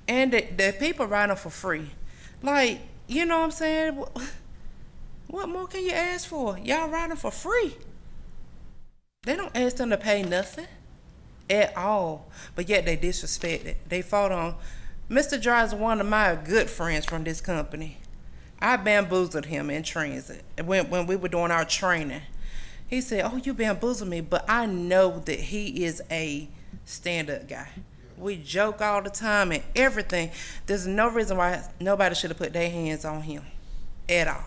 And the people riding for free. Like, you know what I'm saying? What more can you ask for? Y'all riding for free. They don't ask them to pay nothing at all. But yet they disrespect it. They fought on. Mr. Dry is one of my good friends from this company. I bamboozled him in transit when we were doing our training. He said, "Oh, you bamboozled me," but I know that he is a stand-up guy. We joke all the time and everything. There's no reason why nobody should have put their hands on him at all.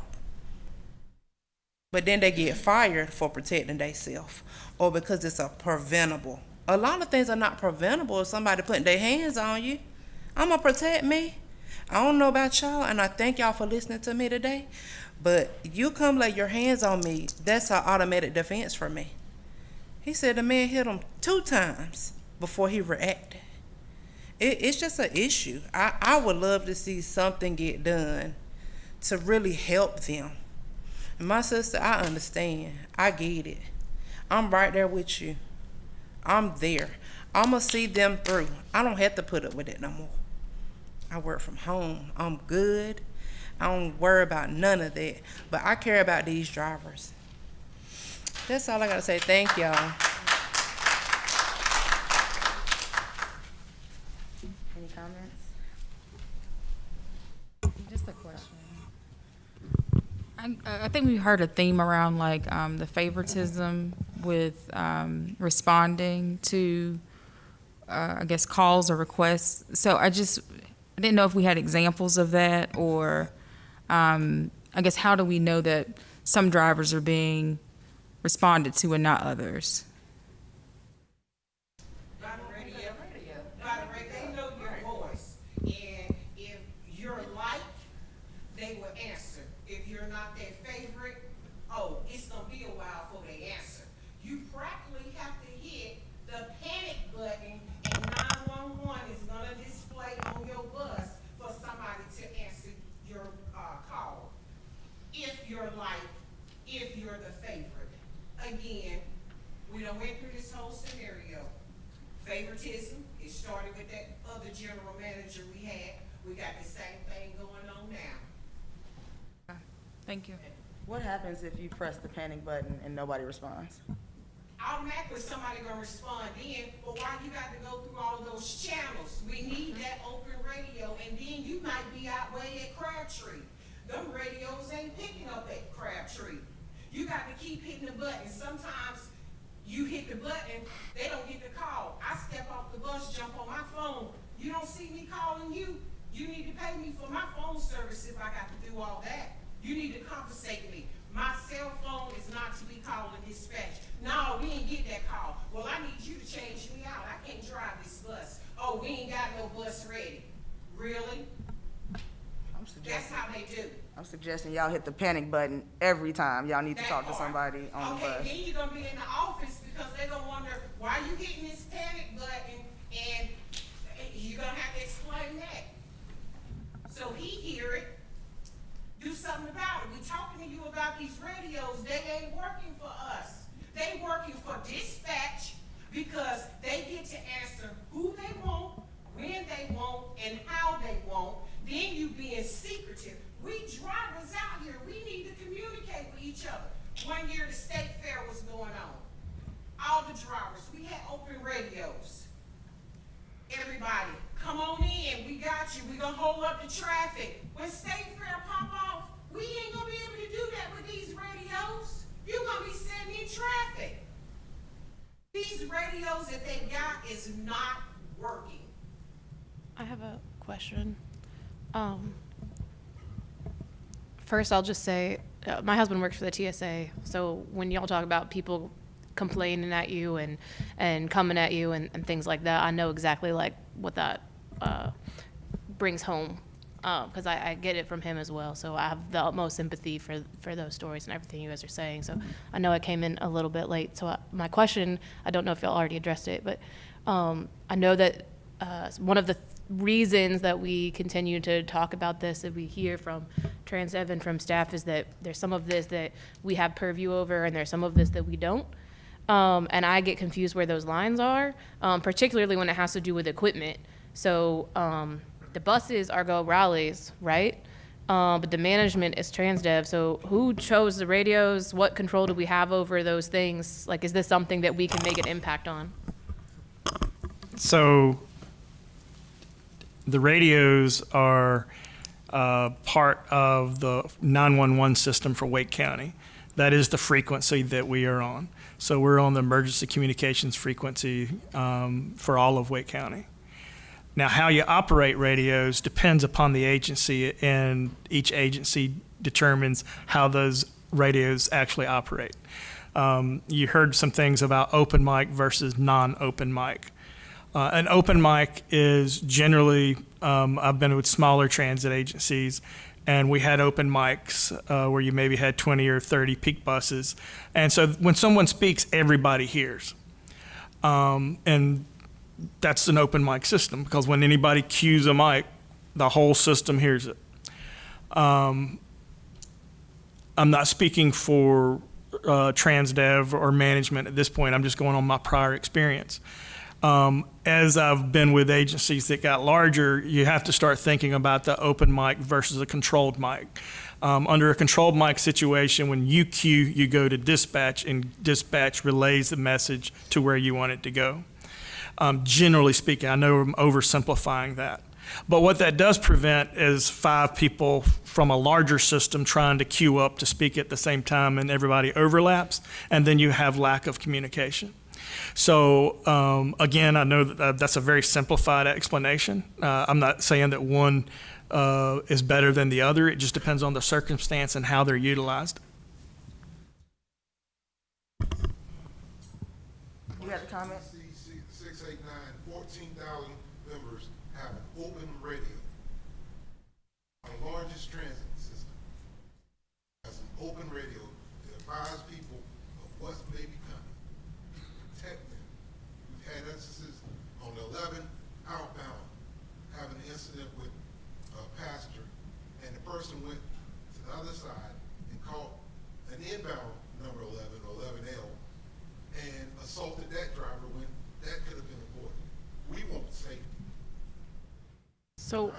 But then they get fired for protecting themselves or because it's a preventable. A lot of things are not preventable if somebody putting their hands on you. I'm going to protect me. I don't know about y'all, and I thank y'all for listening to me today, but you come lay your hands on me, that's an automatic defense for me. He said the man hit him 2 times before he reacted. It's just an issue. I would love to see something get done to really help them. And my sister, I understand. I get it. I'm right there with you. I'm there. I'm going to see them through. I don't have to put up with it no more. I work from home. I'm good. I don't worry about none of that. But I care about these drivers. That's all I got to say. Thank y'all. Any comments? Just a question. I think we heard a theme around like the favoritism with responding to, I guess, calls or requests. So I didn't know if we had examples of that, or I guess how do we know that some drivers are being responded to and not others? They know your voice, and if you're liked, they will answer. If you're not their favorite, it's gonna be a while before they answer. You practically have to hit the panic button, and 911 is gonna display on your bus for somebody to answer your call. If you're liked, if you're the favorite. Again, we done went through this whole scenario. Favoritism, it started with that other general manager we had. We got the same thing going on now. Thank you. What happens if you press the panic button and nobody responds? Automatically somebody gonna respond then, but why you got to go through all of those channels? We need that open radio, and then you might be out way at Crabtree. Them radios ain't picking up at Crabtree. You got to keep hitting the button. Sometimes you hit the button, they don't get the call. I step off the bus, jump on my phone. You don't see me calling you. You need to pay me for my phone service if I got to do all that. You need to compensate me. My cell phone is not to be calling dispatch. No, we ain't get that call. Well, I need you to change me out. I can't drive this bus. Oh, we ain't got no bus ready. Really? That's how they do. I'm suggesting y'all hit the panic button every time y'all need to talk to somebody on the bus. Okay, then you're gonna be in the office because they're gonna wonder why you hitting this panic button, and you're gonna have to explain that. So he hear it, do something about it. We talking to you about these radios, they ain't working for us. They working for dispatch because they get to answer who they want, when they want, and how they want. Then you being secretive. We drivers out here, we need to communicate with each other. One year the state fair was going on. All the drivers, we had open radios. Everybody, come on in, we got you, we gonna hold up the traffic. When state fair pop off, we ain't gonna be able to do that with these radios. You're gonna be sitting in traffic. These radios that they got is not working. I have a question. First, I'll just say, my husband works for the TSA, so when y'all talk about people complaining at you and coming at you and things like that, I know exactly like what that brings home, because I get it from him as well. So I have the utmost sympathy for those stories and everything you guys are saying. So I know I came in a little bit late. So my question, I don't know if y'all already addressed it, but I know that one of the reasons that we continue to talk about this, that we hear from Trans-Ev and from staff, is that there's some of this that we have purview over and there's some of this that we don't. and I get confused where those lines are, particularly when it has to do with equipment. So the buses are Go Raleigh's, right? But the management is TransDev. So who chose the radios? What control do we have over those things? Like, is this something that we can make an impact on? So the radios are part of the 911 system for Wake County. That is the frequency that we are on. So we're on the emergency communications frequency for all of Wake County. Now, how you operate radios depends upon the agency, and each agency determines how those radios actually operate. You heard some things about open mic versus non-open mic. An open mic is generally, I've been with smaller transit agencies, and we had open mics where you maybe had 20 or 30 peak buses. And so when someone speaks, everybody hears. And that's an open mic system, because when anybody cues a mic, the whole system hears it. I'm not speaking for TransDev or management at this point. I'm just going on my prior experience. As I've been with agencies that got larger, you have to start thinking about the open mic versus a controlled mic. Under a controlled mic situation, when you cue, you go to dispatch, and dispatch relays the message to where you want it to go. Generally speaking, I know I'm oversimplifying that. But what that does prevent is 5 people from a larger system trying to queue up to speak at the same time, and everybody overlaps, and then you have lack of communication. So again, I know that that's a very simplified explanation. I'm not saying that one is better than the other. It just depends on the circumstance and how they're utilized. You have a comment? 689, 14,000 members have an open radio. Our largest transit system has an open radio to advise people of what may be coming. Protect them. We've had instances on the 11 outbound having an incident with a passenger, and the person went to the other side and called an inbound number 11 or 11L and assaulted that driver when that could have been avoided. We want safety. So,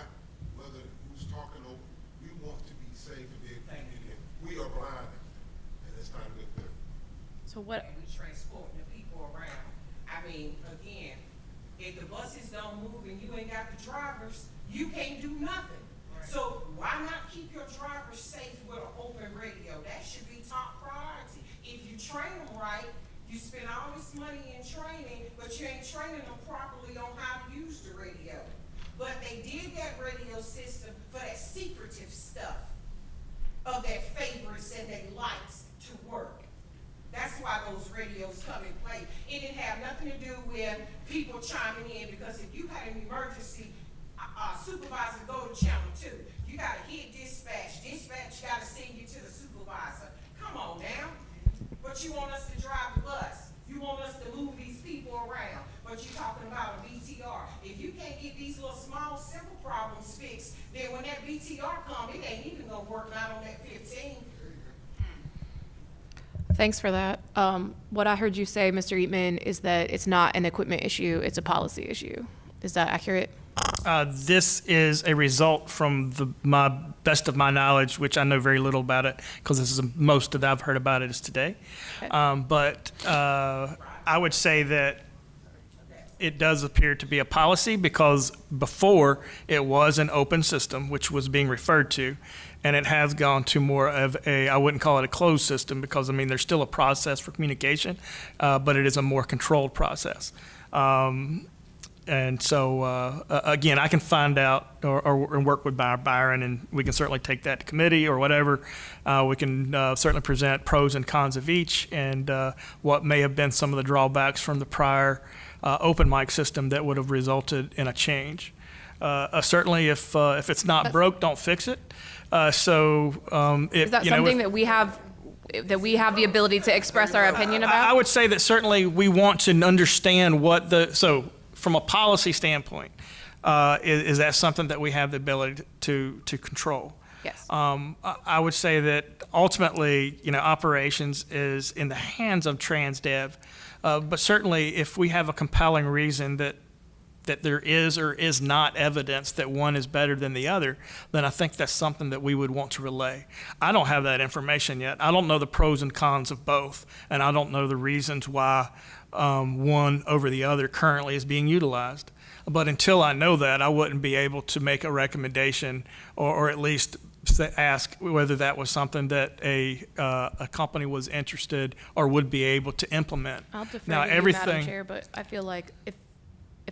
Whether who's talking over, we want to be safe and be able to communicate. We are blind, and it's time to get better. so what? And we transporting the people around. I mean, again, if the buses don't move and you ain't got the drivers, you can't do nothing. So why not keep your drivers safe with an open radio? That should be top priority. If you train them right, you spend all this money in training, but you ain't training them properly on how to use the radio. But they did that radio system for that secretive stuff of their favorites and their likes to work. That's why those radios come in play. It didn't have nothing to do with people chiming in, because if you had an emergency, supervisor go to channel 2. You gotta hit dispatch. Dispatch gotta send you to the supervisor. Come on now. But you want us to drive the bus. You want us to move these people around. But you're talking about a BTR. If you can't get these little small, simple problems fixed, then when that BTR comes, it ain't even gonna work out on that 15. Thanks for that. What I heard you say, Mr. Eatman, is that it's not an equipment issue, it's a policy issue. Is that accurate? This is a result from my best of my knowledge, which I know very little about it, because this is the most that I've heard about it is today. Okay. But I would say that it does appear to be a policy, because before it was an open system, which was being referred to, and it has gone to more of a, I wouldn't call it a closed system, because I mean there's still a process for communication, but it is a more controlled process. And so, again, I can find out or work with Byron, and we can certainly take that to committee or whatever. We can certainly present pros and cons of each, and what may have been some of the drawbacks from the prior open mic system that would have resulted in a change. Certainly, if it's not broke, don't fix it. Is that something that we have the ability to express our opinion about? I would say that certainly we want to understand from a policy standpoint, is that something that we have the ability to control? Yes. I would say that ultimately, operations is in the hands of TransDev. But certainly, if we have a compelling reason that there is or is not evidence that one is better than the other, then I think that's something that we would want to relay. I don't have that information yet. I don't know the pros and cons of both, and I don't know the reasons why one over the other currently is being utilized. But until I know that, I wouldn't be able to make a recommendation or at least ask whether that was something that a company was interested or would be able to implement. I'll defer Now, to you, everything. Madam Chair, but I feel like if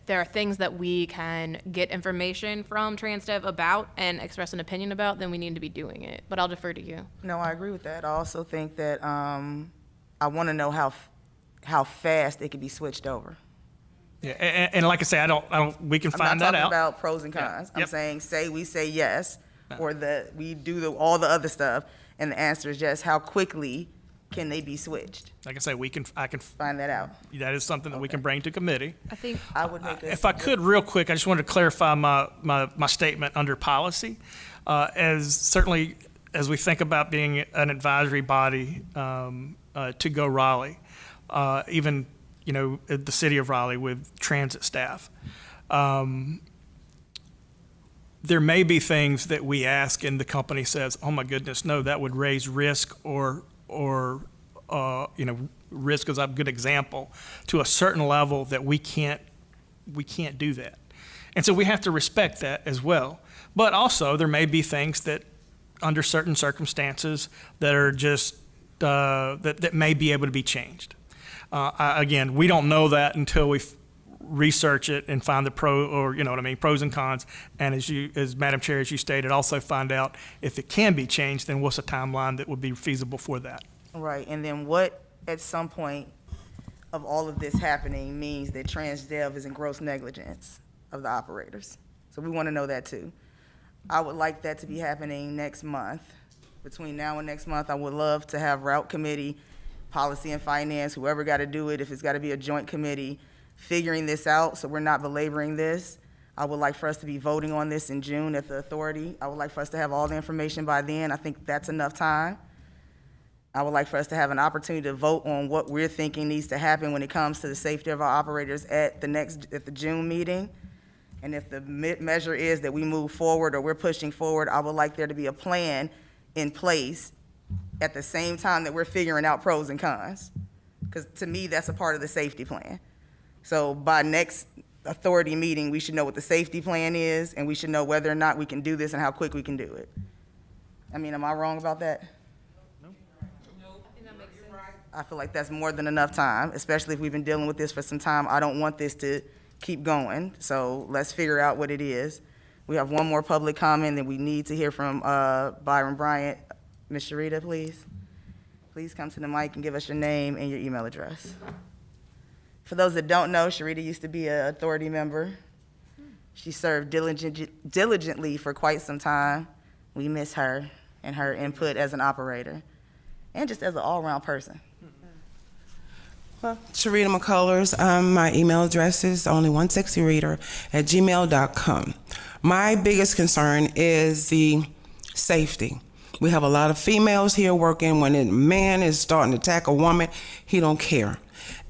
there are things that we can get information from TransDev about and express an opinion about, then we need to be doing it. But I'll defer to you. No, I agree with that. I also think that I want to know how fast it can be switched over. Yeah, and like I say, we can I'm find not that talking out. about pros and cons. I'm Yep. saying, say we say yes, or that we do all the other stuff, and the answer is just how quickly can they be switched? Like I say, I can Find that out. that is something that we can bring to committee. I think I would make If I could, real quick, I just wanted to clarify my statement under policy. As certainly as we think about being an advisory body to Go Raleigh, even at the city of Raleigh with transit staff, there may be things that we ask and the company says, "Oh my goodness, no, that would raise risk," or risk is a good example, to a certain level that we can't do that. And so we have to respect that as well. But also there may be things that under certain circumstances that are just, that may be able to be changed. Again, we don't know that until we research it and find the pros and cons. And as Madam Chair, as you stated, also find out if it can be changed, then what's a timeline that would be feasible for that. Right, and then what, at some point of all of this happening, means that TransDev is in gross negligence of the operators. So we want to know that too. I would like that to be happening next month. Between now and next month, I would love to have route committee, policy and finance, whoever got to do it, if it's got to be a joint committee, figuring this out so we're not belaboring this. I would like for us to be voting on this in June at the authority. I would like for us to have all the information by then. I think that's enough time. I would like for us to have an opportunity to vote on what we're thinking needs to happen when it comes to the safety of our operators at the June meeting. And if the measure is that we move forward or we're pushing forward, I would like there to be a plan in place at the same time that we're figuring out pros and cons. Because to me, that's a part of the safety plan. So by next authority meeting, we should know what the safety plan is, and we should know whether or not we can do this and how quick we can do it. I mean, am I wrong about that? I feel like that's more than enough time, especially if we've been dealing with this for some time. I don't want this to keep going, so let's figure out what it is. We have one more public comment that we need to hear from Byron Bryant. Ms. Sharita, please. Please come to the mic and give us your name and your email address. For those that don't know, Sharita used to be an authority member. She served diligently for quite some time. We miss her and her input as an operator and just as an all-around person. Well, Sharita McCullers, my email address is only160reader@gmail.com. My biggest concern is the safety. We have a lot of females here working. When a man is starting to attack a woman, he don't care.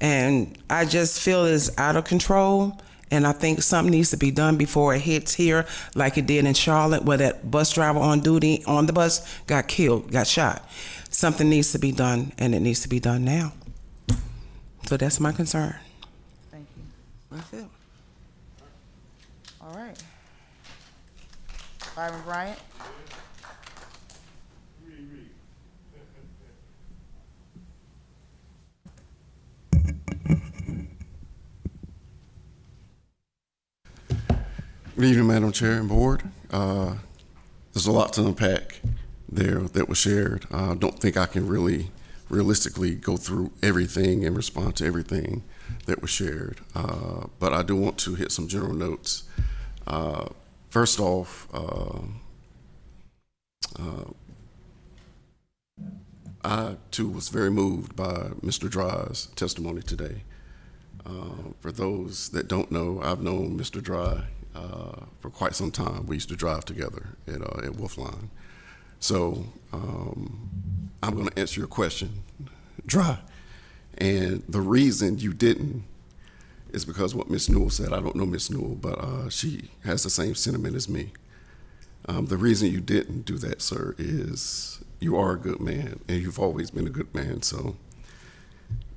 And I just feel it's out of control, and I think something needs to be done before it hits here, like it did in Charlotte, where that bus driver on duty on the bus got killed, got shot. Something needs to be done, and it needs to be done now. So that's my concern. Thank you. That's it. All right. Byron Bryant? Good evening, Madam Chair and Board. There's a lot to unpack there that was shared. I don't think I can really realistically go through everything and respond to everything that was shared, but I do want to hit some general notes. First off, I too was very moved by Mr. Dry's testimony today. For those that don't know, I've known Mr. Dry for quite some time. We used to drive together at Wolfline. So I'm going to answer your question dry. And the reason you didn't is because what Ms. Newell said. I don't know Ms. Newell, but she has the same sentiment as me. The reason you didn't do that, sir, is you are a good man, and you've always been a good man. So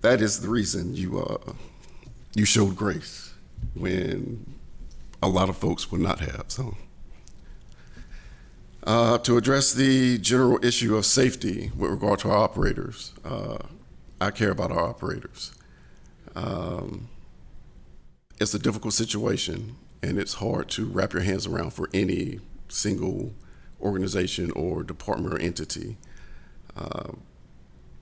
that is the reason you showed grace when a lot of folks would not have. So to address the general issue of safety with regard to our operators, I care about our operators. It's a difficult situation, and it's hard to wrap your hands around for any single organization or department or entity.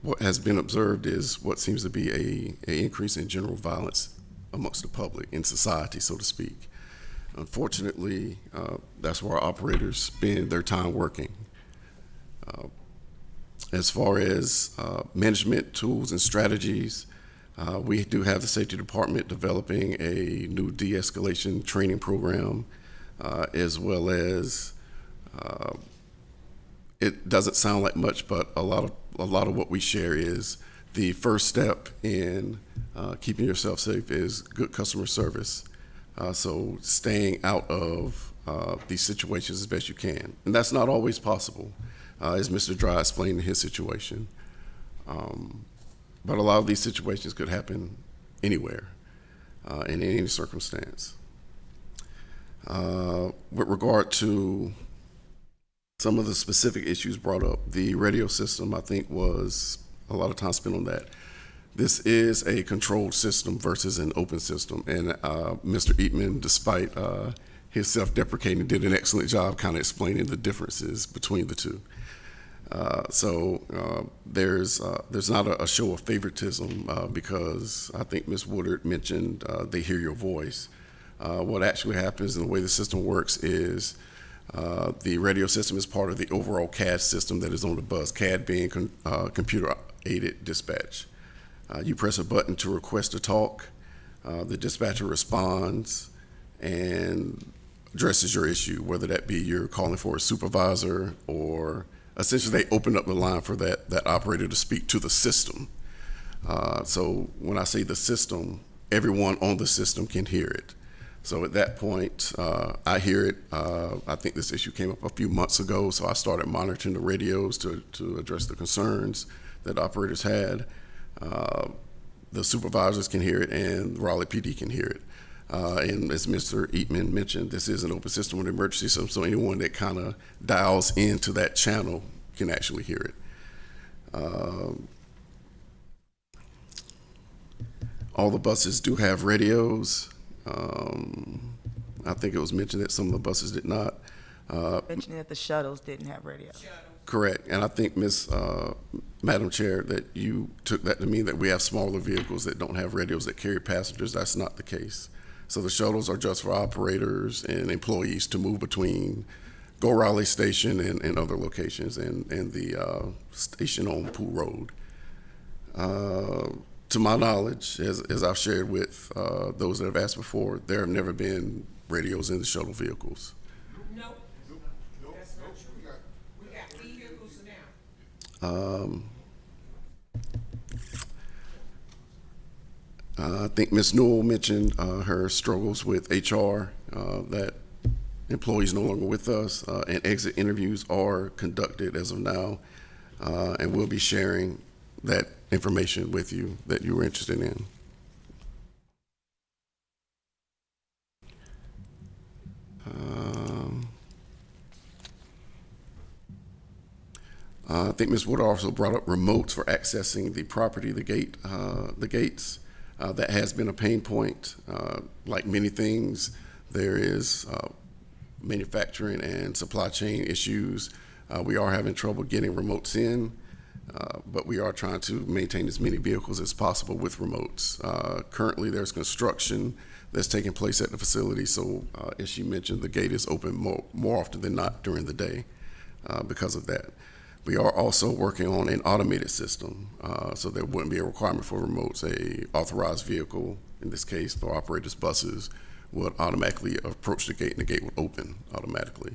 What has been observed is what seems to be a increase in general violence amongst the public in society, so to speak. Unfortunately, that's where our operators spend their time working. As far as management tools and strategies, we do have the safety department developing a new de-escalation training program, as well as it doesn't sound like much, but a lot of what we share is the first step in keeping yourself safe is good customer service. So staying out of these situations as best you can, and that's not always possible, as Mr. Dry explained in his situation. But a lot of these situations could happen anywhere, in any circumstance. With regard to some of the specific issues brought up, the radio system, I think, was a lot of time spent on that. This is a controlled system versus an open system, and Mr. Eatman, despite his self-deprecating, did an excellent job kind of explaining the differences between the two. So there's not a show of favoritism because I think Ms. Woodard mentioned they hear your voice. What actually happens and the way the system works is the radio system is part of the overall CAD system that is on the bus, CAD being computer-aided dispatch. You press a button to request a talk, the dispatcher responds and addresses your issue, whether that be you're calling for a supervisor or essentially they open up the line for that operator to speak to the system. So when I say the system, everyone on the system can hear it. So at that point, I hear it. I think this issue came up a few months ago, so I started monitoring the radios to address the concerns that operators had. The supervisors can hear it, and Raleigh PD can hear it. And as Mr. Eatman mentioned, this is an open system with an emergency system, so anyone that kind of dials into that channel can actually hear it. All the buses do have radios. I think it was mentioned that some of the buses did not. Mentioning that the shuttles didn't have radios. Correct, and I think Madam Chair, that you took that to mean that we have smaller vehicles that don't have radios that carry passengers. That's not the case. So the shuttles are just for operators and employees to move between Go Raleigh Station and other locations and the station on Pool Road. To my knowledge, as I've shared with those that have asked before, there have never been radios in the shuttle vehicles. Nope. That's not true. We got vehicles now. I think Ms. Newell mentioned her struggles with HR, that employees no longer with us, and exit interviews are conducted as of now, and we'll be sharing that information with you that you were interested in. I think Ms. Wood also brought up remotes for accessing the property, the gates. That has been a pain point. Like many things, there is manufacturing and supply chain issues. We are having trouble getting remotes in, but we are trying to maintain as many vehicles as possible with remotes. Currently, there's construction that's taking place at the facility, so as she mentioned, the gate is open more often than not during the day because of that. We are also working on an automated system, so there wouldn't be a requirement for remotes. A authorized vehicle, in this case for operators' buses, would automatically approach the gate and the gate would open automatically.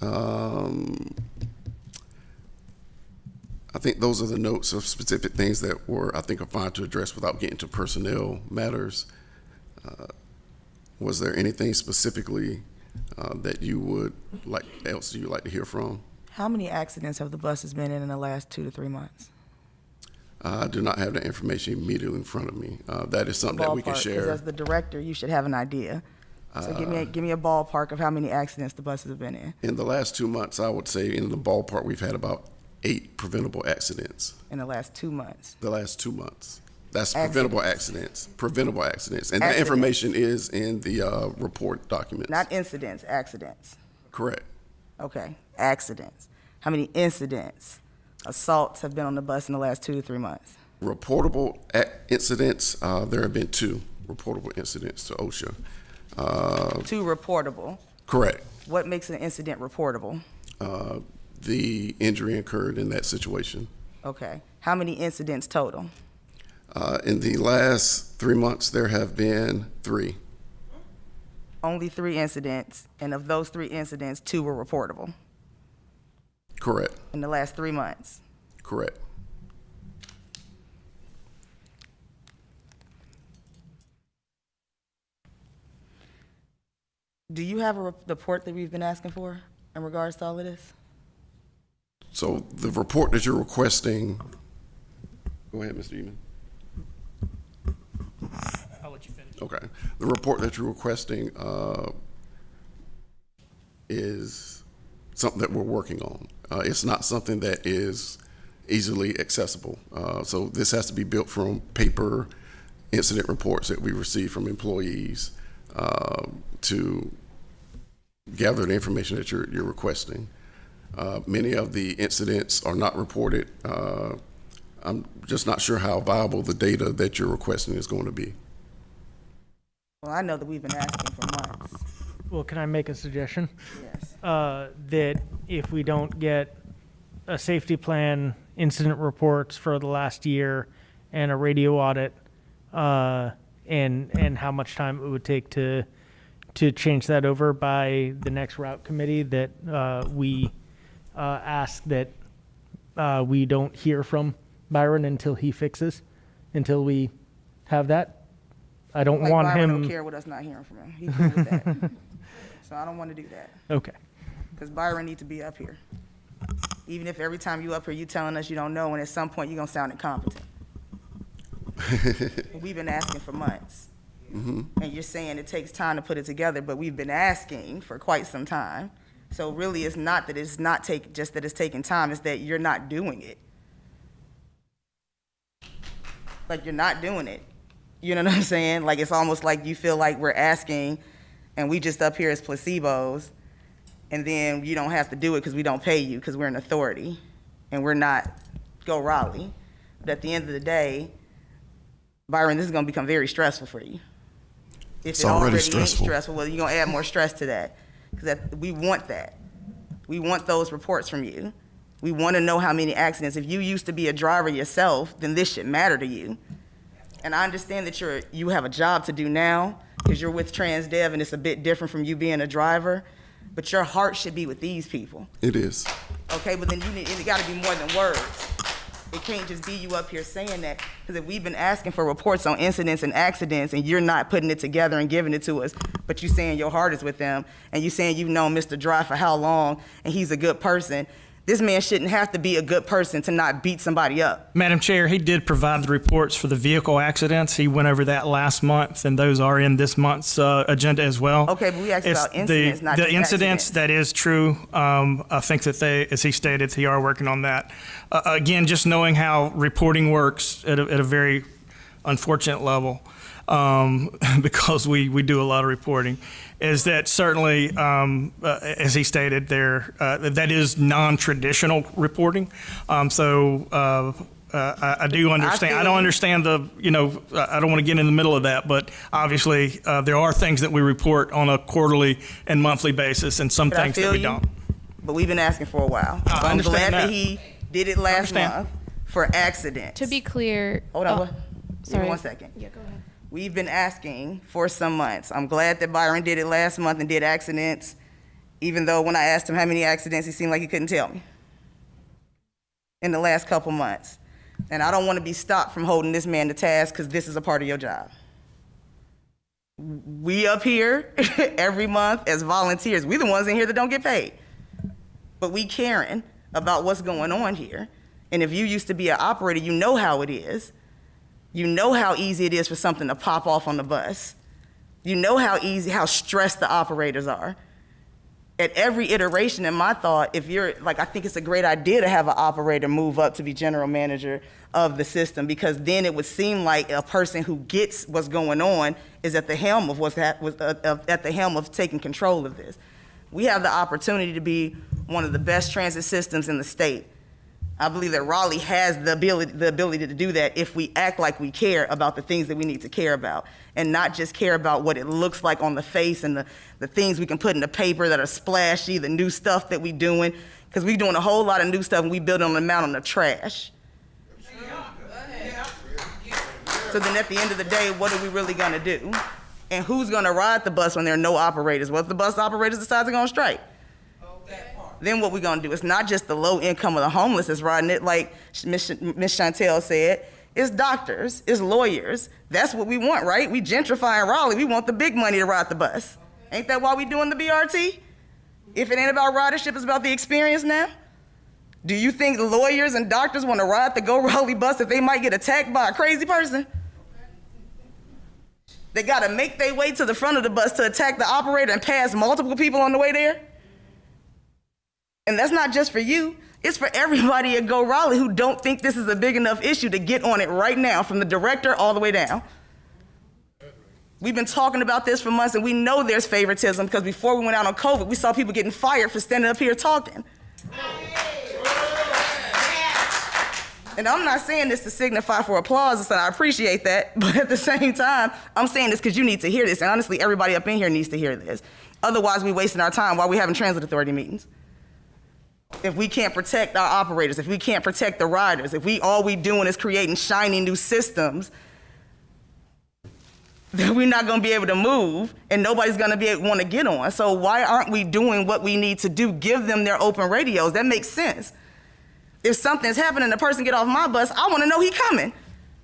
I think those are the notes of specific things that are fine to address without getting to personnel matters. Was there anything specifically that you would like to hear from? How many accidents have the buses been in the last 2 to 3 months? I do not have that information immediately in front of me. That is something that we can Ballpark, 'cause share. as the director, you should have an idea. So give me a ballpark of how many accidents the buses have been in. In the last 2 months, I would say in the ballpark, we've had about 8 preventable accidents. In the last 2 months. The last 2 months. That's Accidents. preventable accidents. Preventable accidents. And that Accidents. information is in the report documents. Not incidents, accidents. Correct. Okay, accidents. How many incidents, assaults have been on the bus in the last 2 to 3 months? Reportable incidents, there have been 2 reportable incidents to OSHA. 2 reportable. Correct. What makes an incident reportable? The injury incurred in that situation. Okay. How many incidents total? In the last 3 months, there have been 3. Only 3 incidents, and of those 3 incidents, 2 were reportable Correct. in the last 3 months. Correct. Do you have a report that we've been asking for in regards to all of this? So the report that you're requesting, go ahead, Mr. Eman. I'll let you finish. Okay. The report that you're requesting is something that we're working on. It's not something that is easily accessible. So this has to be built from paper incident reports that we receive from employees to gather the information that you're requesting. Many of the incidents are not reported. I'm just not sure how viable the data that you're requesting is going to be. Well, I know that we've been asking for months. Well, can I make a suggestion? Yes. That if we don't get a safety plan, incident reports for the last year, and a radio audit, and how much time it would take to change that over by the next route committee, that we ask that we don't hear from Byron until he fixes, until we have that. I don't Like want Byron him. don't care with us not hearing from him. He's cool with that. So I don't want to do that. Okay. Because Byron needs to be up here. Even if every time you up here, you telling us you don't know, and at some point you're going to sound incompetent. We've been asking for months. Mm-hmm. And you're saying it takes time to put it together, but we've been asking for quite some time. So really, it's not that it's not just that it's taking time, it's that you're not doing it. Like, you're not doing it. You know what I'm saying? Like, it's almost like you feel like we're asking, and we just up here as placebos, and then you don't have to do it because we don't pay you because we're an authority, and we're not Go Raleigh. But at the end of the day, Byron, this is going to become very stressful for you. If It's it already ain't stressful. stressful, well, you're going to add more stress to that. Because we want that. We want those reports from you. We want to know how many accidents. If you used to be a driver yourself, then this should matter to you. And I understand that you have a job to do now because you're with TransDev and it's a bit different from you being a driver. But your heart should be with these people. It is. Okay, but then it got to be more than words. It can't just be you up here saying that. Because if we've been asking for reports on incidents and accidents and you're not putting it together and giving it to us, but you saying your heart is with them and you saying you've known Mr. Dry for how long and he's a good person, this man shouldn't have to be a good person to not beat somebody up. Madam Chair, he did provide the reports for the vehicle accidents. He went over that last month, and those are in this month's agenda as well. Okay, but we asked It's about incidents, not the just incidents. accidents. That is true. I think that as he stated, they are working on that. Again, just knowing how reporting works at a very unfortunate level, because we do a lot of reporting, is that certainly, as he stated there, that is non-traditional reporting. I do understand. I don't understand I don't want to get in the middle of that, but obviously there are things that we report on a quarterly and monthly basis, and some But I things that feel we you, don't. But we've been asking for a while. I So I'm understand glad that that. he did it last understand. month for accidents. To be clear. Hold on. Give sorry. me 1 second. Yeah, go ahead. We've been asking for some months. I'm glad that Byron did it last month and did accidents Even though when I asked him how many accidents, he seemed like he couldn't tell me in the last couple months. And I don't want to be stopped from holding this man to task because this is a part of your job. We up here every month as volunteers. We the ones in here that don't get paid. But we caring about what's going on here. And if you used to be an operator, you know how it is. You know how easy it is for something to pop off on the bus. You know how stressed the operators are. At every iteration, in my thought, if you're, like, I think it's a great idea to have an operator move up to be general manager of the system, because then it would seem like a person who gets what's going on is at the helm of at the helm of taking control of this. We have the opportunity to be one of the best transit systems in the state. I believe that Raleigh has the ability to do that if we act like we care about the things that we need to care about, and not just care about what it looks like on the face and the things we can put in the paper that are splashy, the new stuff that we doing, because we doing a whole lot of new stuff and we building on the mountain of trash. So then at the end of the day, what are we really gonna do? And who's gonna ride the bus when there are no operators? What if the bus operators decide to go on strike? Then what we gonna do? It's not just the low income of the homeless that's riding it, like Miss Chantel said. It's doctors, it's lawyers. That's what we want, right? We gentrifying Raleigh. We want the big money to ride the bus. Ain't that why we doing the BRT? If it ain't about ridership, it's about the experience now. Do you think lawyers and doctors want to ride the Go Raleigh bus if they might get attacked by a crazy person? They gotta make their way to the front of the bus to attack the operator and pass multiple people on the way there? And that's not just for you, it's for everybody at Go Raleigh who don't think this is a big enough issue to get on it right now, from the director all the way down. We've been talking about this for months, and we know there's favoritism, because before we went out on COVID, we saw people getting fired for standing up here talking. And I'm not saying this to signify for applause, and I appreciate that, but at the same time, I'm saying this because you need to hear this, and honestly, everybody up in here needs to hear this. Otherwise, we're wasting our time while we're having transit authority meetings. If we can't protect our operators, if we can't protect the riders, if all we doing is creating shiny new systems, then we're not gonna be able to move, and nobody's gonna want to get on. So why aren't we doing what we need to do? Give them their open radios. That makes sense. If something's happening, the person get off my bus, I want to know he coming.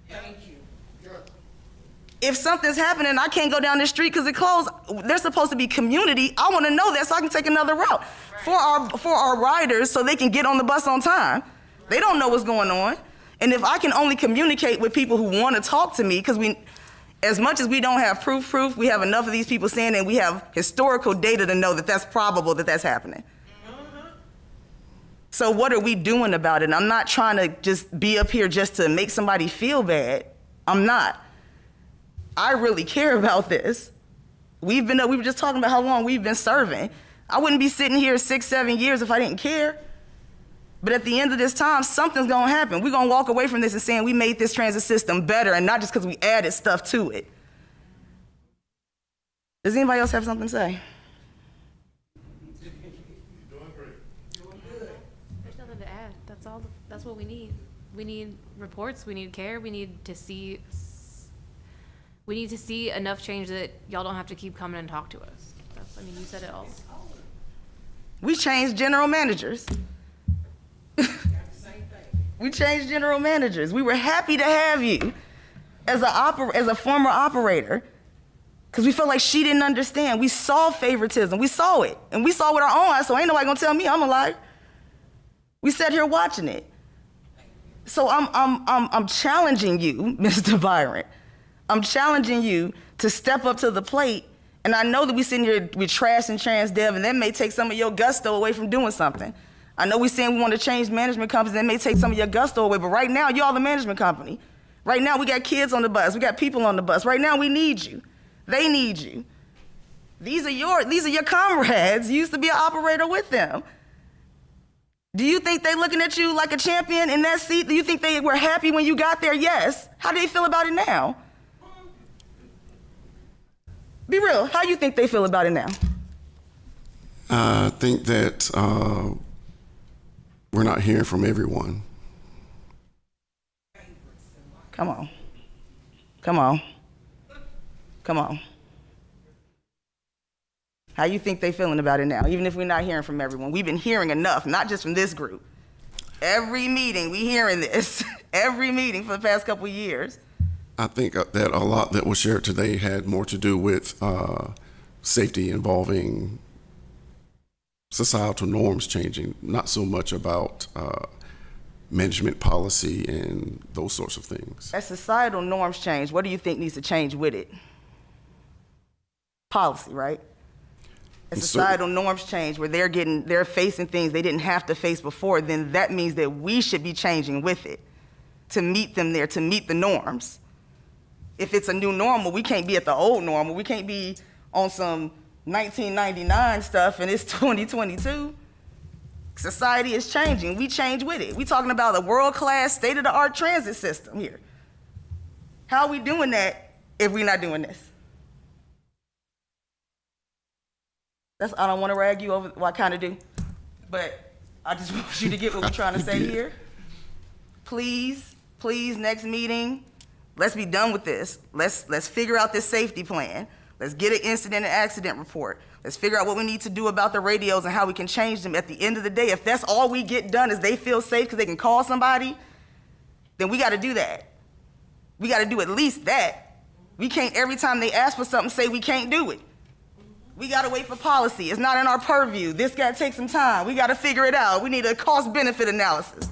Thank you. If something's happening, I can't go down this street because it closed. There's supposed to be community. I want to know that so I can take another route for our riders, so they can get on the bus on time. They don't know what's going on. And if I can only communicate with people who want to talk to me, because as much as we don't have proof, we have enough of these people saying, and we have historical data to know that that's probable that that's happening. So what are we doing about it? And I'm not trying to just be up here just to make somebody feel bad. I'm not. I really care about this. We were just talking about how long we've been serving. I wouldn't be sitting here 6, 7 years if I didn't care. But at the end of this time, something's gonna happen. We're gonna walk away from this and saying we made this transit system better, and not just because we added stuff to it. Does anybody else have something to say? There's nothing to add. That's all. That's what we need. We need reports. We need care. We need to see. We need to see enough change that y'all don't have to keep coming and talk to us. You said it all. We changed general managers. We changed general managers. We were happy to have you as a former operator, because we felt like she didn't understand. We saw favoritism. We saw it, and we saw it with our own eyes. So ain't nobody gonna tell me I'm a liar. We sat here watching it. So I'm challenging you, Mr. Byron. I'm challenging you to step up to the plate. And I know that we sitting here with trash and trans dev, and that may take some of your gusto away from doing something. I know we saying we want to change management companies, and that may take some of your gusto away, but right now, y'all the management company. Right now, we got kids on the bus, we got people on the bus. Right now, we need you. They need you. These are your comrades. You used to be an operator with them. Do you think they looking at you like a champion in that seat? Do you think they were happy when you got there? Yes. How do they feel about it now? Be real. How do you think they feel about it now? I think that we're not hearing from everyone. Come on. Come on. Come on. How you think they feeling about it now, even if we're not hearing from everyone? We've been hearing enough, not just from this group. Every meeting, we hearing this. Every meeting for the past couple of years. I think that a lot that was shared today had more to do with safety involving societal norms changing, not so much about management policy and those sorts of things. As societal norms change, what do you think needs to change with it? Policy, right? As societal norms change, where they're facing things they didn't have to face before, then that means that we should be changing with it to meet them there, to meet the norms. If it's a new normal, we can't be at the old normal. We can't be on some 1999 stuff and it's 2022. Society is changing. We change with it. We talking about a world-class, state-of-the-art transit system here. How are we doing that if we're not doing this? I don't want to rag you over, well, I kind of do, but I just want you to get what we're trying to say here. Please, next meeting, let's be done with this. Let's figure out this safety plan. Let's get an incident and accident report. Let's figure out what we need to do about the radios and how we can change them. At the end of the day, if that's all we get done is they feel safe because they can call somebody, then we got to do that. We got to do at least that. We can't, every time they ask for something, say we can't do it. We got to wait for policy. It's not in our purview. This got to take some time. We got to figure it out. We need a cost-benefit analysis.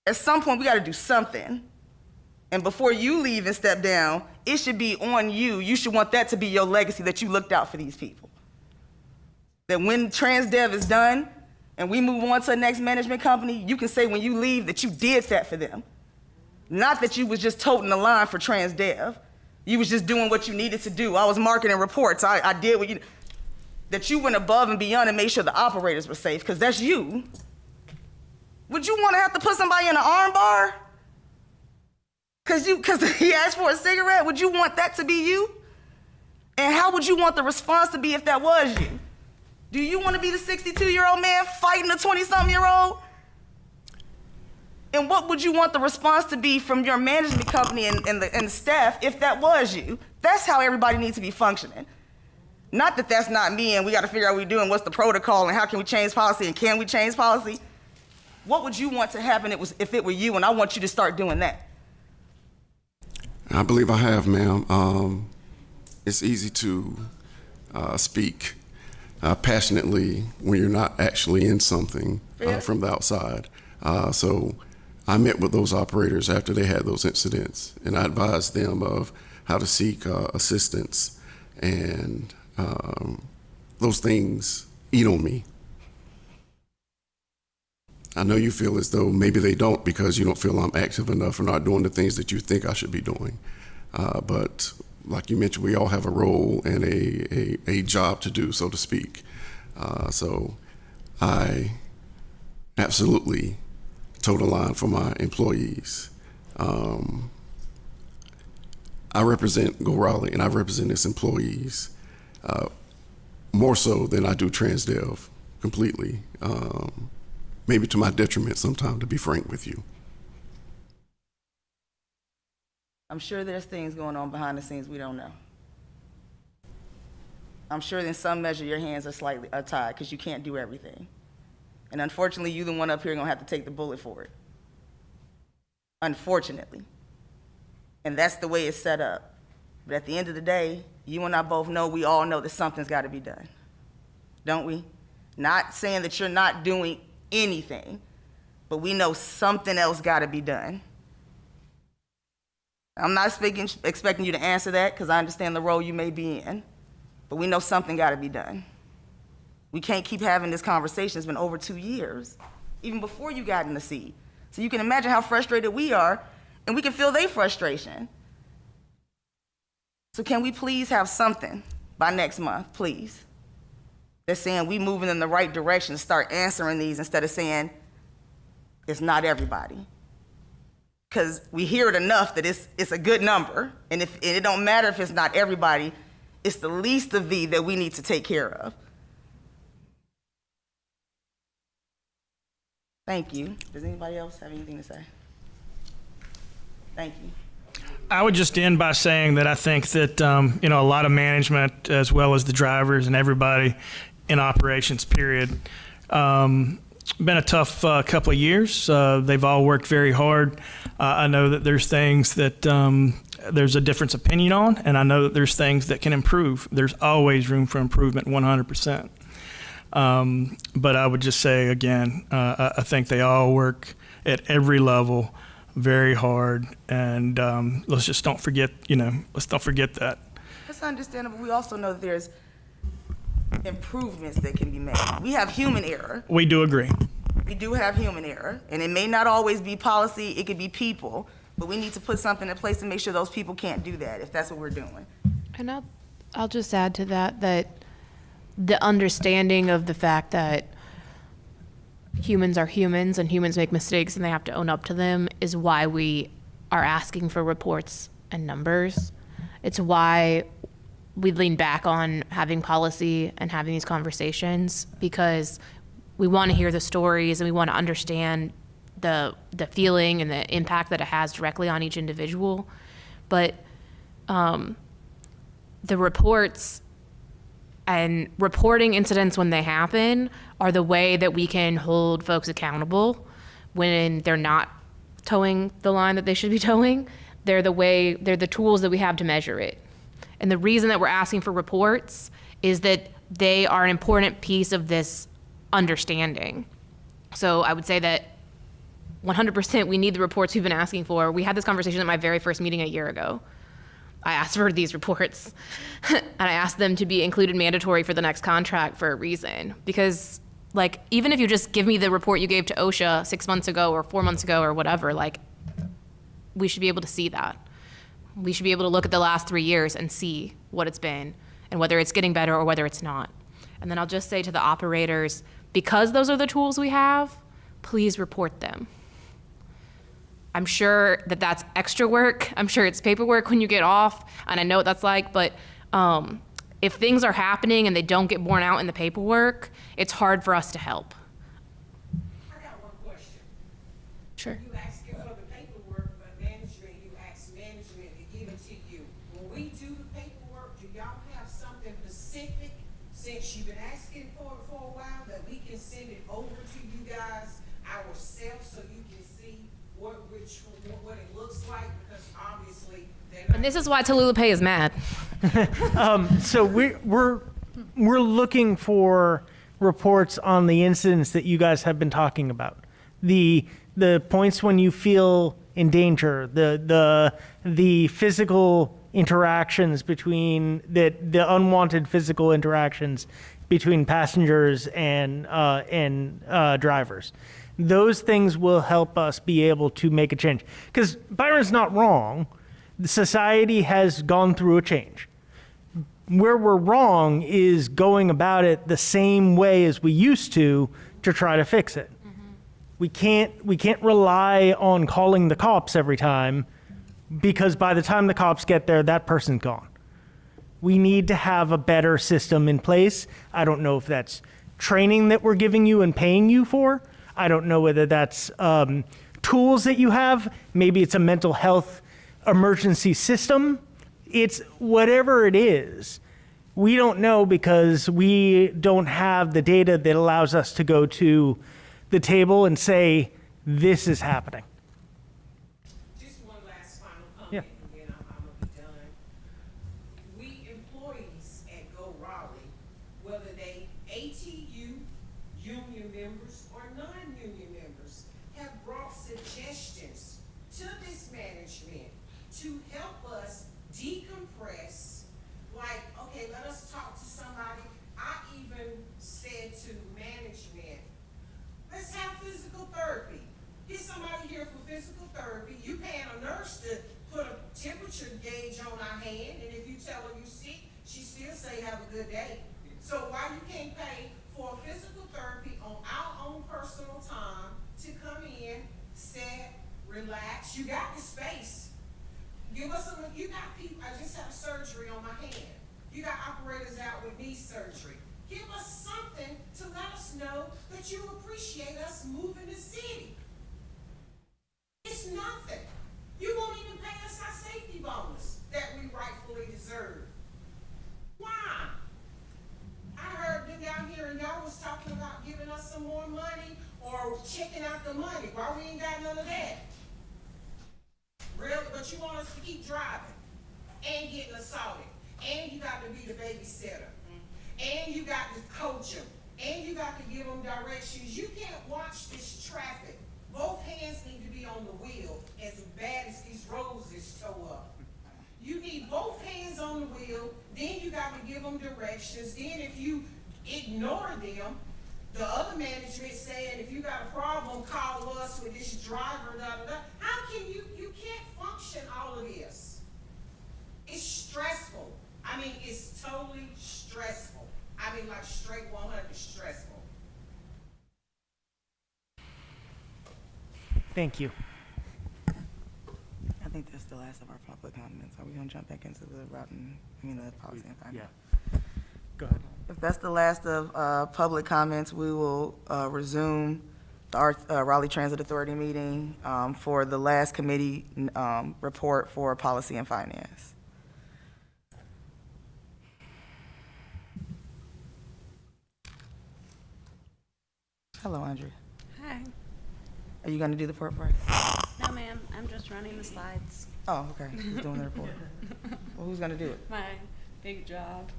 At some point, we got to do something. And before you leave and step down, it should be on you. You should want that to be your legacy, that you looked out for these people. That when TransDev is done and we move on to the next management company, you can say when you leave that you did that for them. Not that you was just toting the line for TransDev. You was just doing what you needed to do. I was marketing reports. I did what you, that you went above and beyond and made sure the operators were safe, because that's you. Would you want to have to put somebody in an arm bar? Because he asked for a cigarette? Would you want that to be you? And how would you want the response to be if that was you? Do you want to be the 62-year-old man fighting a 20-something-year-old? And what would you want the response to be from your management company and the staff if that was you? That's how everybody needs to be functioning. Not that that's not me and we got to figure out what we're doing, what's the protocol and how can we change policy and can we change policy? What would you want to happen if it were you, and I want you to start doing that? I believe I have, ma'am. It's easy to speak passionately when you're not actually in something from the outside. So I met with those operators after they had those incidents, and I advised them of how to seek assistance, and those things eat on me. I know you feel as though maybe they don't because you don't feel I'm active enough or not doing the things that you think I should be doing. But like you mentioned, we all have a role and a job to do, so to speak. So I absolutely toe the line for my employees. I represent Go Raleigh, and I represent its employees more so than I do TransDev completely. Maybe to my detriment sometime, to be frank with you. I'm sure there's things going on behind the scenes we don't know. I'm sure in some measure your hands are tied because you can't do everything. And unfortunately, you the one up here gonna have to take the bullet for it. Unfortunately. And that's the way it's set up. But at the end of the day, you and I both know, we all know that something's gotta be done. Don't we? Not saying that you're not doing anything, but we know something else gotta be done. I'm not expecting you to answer that because I understand the role you may be in, but we know something gotta be done. We can't keep having this conversation. It's been over 2 years, even before you got in the seat. So you can imagine how frustrated we are, and we can feel their frustration. So can we please have something by next month, please? That's saying we moving in the right direction, start answering these instead of saying it's not everybody. Because we hear it enough that it's a good number, and it don't matter if it's not everybody, it's the least of thee that we need to take care of. Thank you. Does anybody else have anything to say? Thank you. I would just end by saying that I think that, a lot of management, as well as the drivers and everybody in operations, period, been a tough couple of years. They've all worked very hard. I know that there's things that there's a difference opinion on, and I know that there's things that can improve. There's always room for improvement, 100%. But I would just say, again, I think they all work at every level very hard, and let's just don't forget, let's don't forget that. It's understandable. We also know that there's improvements that can be made. We have human error. We do agree. We do have human error, and it may not always be policy, it could be people, but we need to put something in place to make sure those people can't do that, if that's what we're doing. And I'll just add to that the understanding of the fact that humans are humans and humans make mistakes and they have to own up to them is why we are asking for reports and numbers. It's why we lean back on having policy and having these conversations, because we want to hear the stories and we want to understand the feeling and the impact that it has directly on each individual. But the reports and reporting incidents when they happen are the way that we can hold folks accountable when they're not towing the line that they should be towing. They're the tools that we have to measure it. And the reason that we're asking for reports is that they are an important piece of this understanding. So I would say that 100% we need the reports we've been asking for. We had this conversation at my very first meeting a year ago. I asked for these reports and I asked them to be included mandatory for the next contract for a reason. Because even if you just give me the report you gave to OSHA 6 months ago or 4 months ago or whatever, we should be able to see that. We should be able to look at the last 3 years and see what it's been and whether it's getting better or whether it's not. And then I'll just say to the operators, because those are the tools we have, please report them. I'm sure that that's extra work. I'm sure it's paperwork when you get off, and I know what that's like, but if things are happening and they don't get borne out in the paperwork, it's hard for us to help. I got one question. Sure. You asking for the paperwork, but management, you ask management to give it to you. When we do the paperwork, do y'all have something specific, since you've been asking for it for a while, that we can send it over to you guys ourselves so you can see what it looks like? Because obviously they're not. And this is why Tallulah Pay is mad. So we're looking for reports on the incidents that you guys have been talking about. The points when you feel in danger, the physical interactions between the unwanted physical interactions between passengers and drivers. Those things will help us be able to make a change. Because Byron's not wrong. The society has gone through a change. Where we're wrong is going about it the same way as we used to try to fix it. Mm-hmm. We can't rely on calling the cops every time, because by the time the cops get there, that person's gone. We need to have a better system in place. I don't know if that's training that we're giving you and paying you for. I don't know whether that's tools that you have. Maybe it's a mental health emergency system. It's whatever it is. We don't know, because we don't have the data that allows us to go to the table and say, this is happening. Just one last final comment, Yeah. and then I'm gonna be done. We employees at Go Raleigh, whether they ATU, union members, or non-union members, have brought suggestions to this management to help us decompress. Like, okay, let us talk to somebody. I even said to management, let's have physical therapy. Get somebody here for physical therapy. You paying a nurse to put a temperature gauge on our hand, and if you tell her you sick, she still say have a good day. So why you can't pay for physical therapy on our own personal time to come in, sit, relax? You got the space. Give us some. You got people. I just had surgery on my hand. You got operators out with knee surgery. Give us something to let us know that you appreciate us moving the city. It's nothing. You won't even pay us our safety bonus that we rightfully deserve. Why? I heard that down here and y'all was talking about giving us some more money or checking out the money. Why we ain't got none of that? Really? But you want us to keep driving and getting assaulted. And you got to be the babysitter. And you got to coach them. And you got to give them directions. You can't watch this traffic. Both hands need to be on the wheel as bad as these roads is tore up. You need both hands on the wheel, then you got to give them directions. Then if you ignore them, the other management saying, if you got a problem, call us with this driver, da, da, da. How can you can't function all of this. It's stressful. I mean, it's totally stressful. I mean, like straight 100 stressful. Thank you. I think that's the last of our public comments. Are we gonna jump back into the the policy and finance? Yeah. Go ahead. If that's the last of public comments, we will resume the Raleigh Transit Authority meeting for the last committee report for policy and finance. Hello, Andrea. Hi. Are you gonna do the report for us? No, ma'am. I'm just running the slides. Oh, okay. Who's doing the report? Well, who's gonna do it? My big job.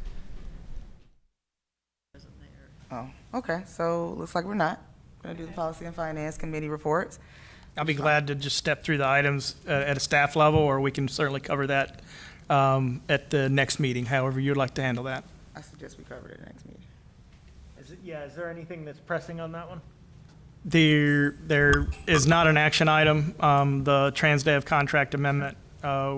Oh, okay. So looks like we're not gonna do the policy and finance committee reports. I'll be glad to just step through the items at a staff level, or we can certainly cover that at the next meeting, however you'd like to handle that. I suggest we cover it at the next meeting. Is there anything that's pressing on that one? There is not an action item, the TransDev contract amendment,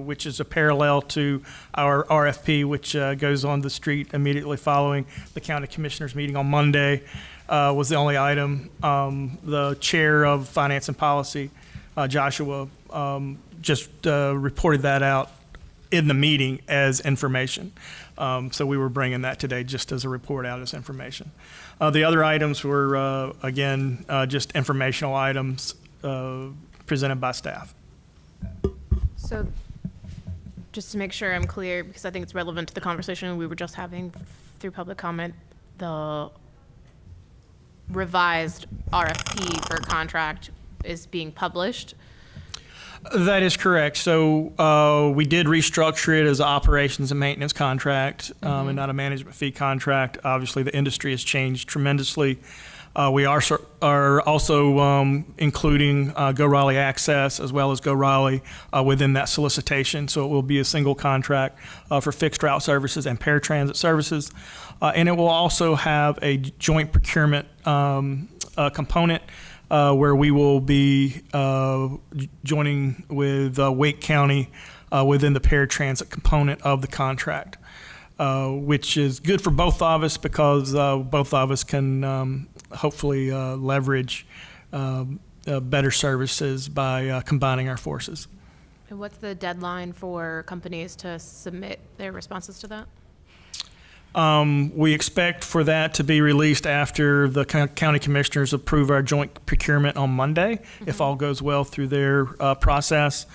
which is a parallel to our RFP, which goes on the street immediately following the county commissioners meeting on Monday, was the only item. The chair of finance and policy, Joshua, just reported that out in the meeting as information. So we were bringing that today just as a report out as information. The other items were, again, just informational items presented by staff. So just to make sure I'm clear, because I think it's relevant to the conversation we were just having through public comment, the revised RFP for contract is being published. That is correct. So we did restructure it as an operations and maintenance contract and not a management fee contract. Obviously, the industry has changed tremendously. We are also including Go Raleigh Access as well as Go Raleigh within that solicitation. So it will be a single contract for fixed route services and paratransit services. And it will also have a joint procurement component where we will be joining with Wake County within the paratransit component of the contract, which is good for both of us because both of us can hopefully leverage better services by combining our forces. And what's the deadline for companies to submit their responses to that? We expect for that to be released after the county commissioners approve our joint procurement on Monday, if all goes well through their process.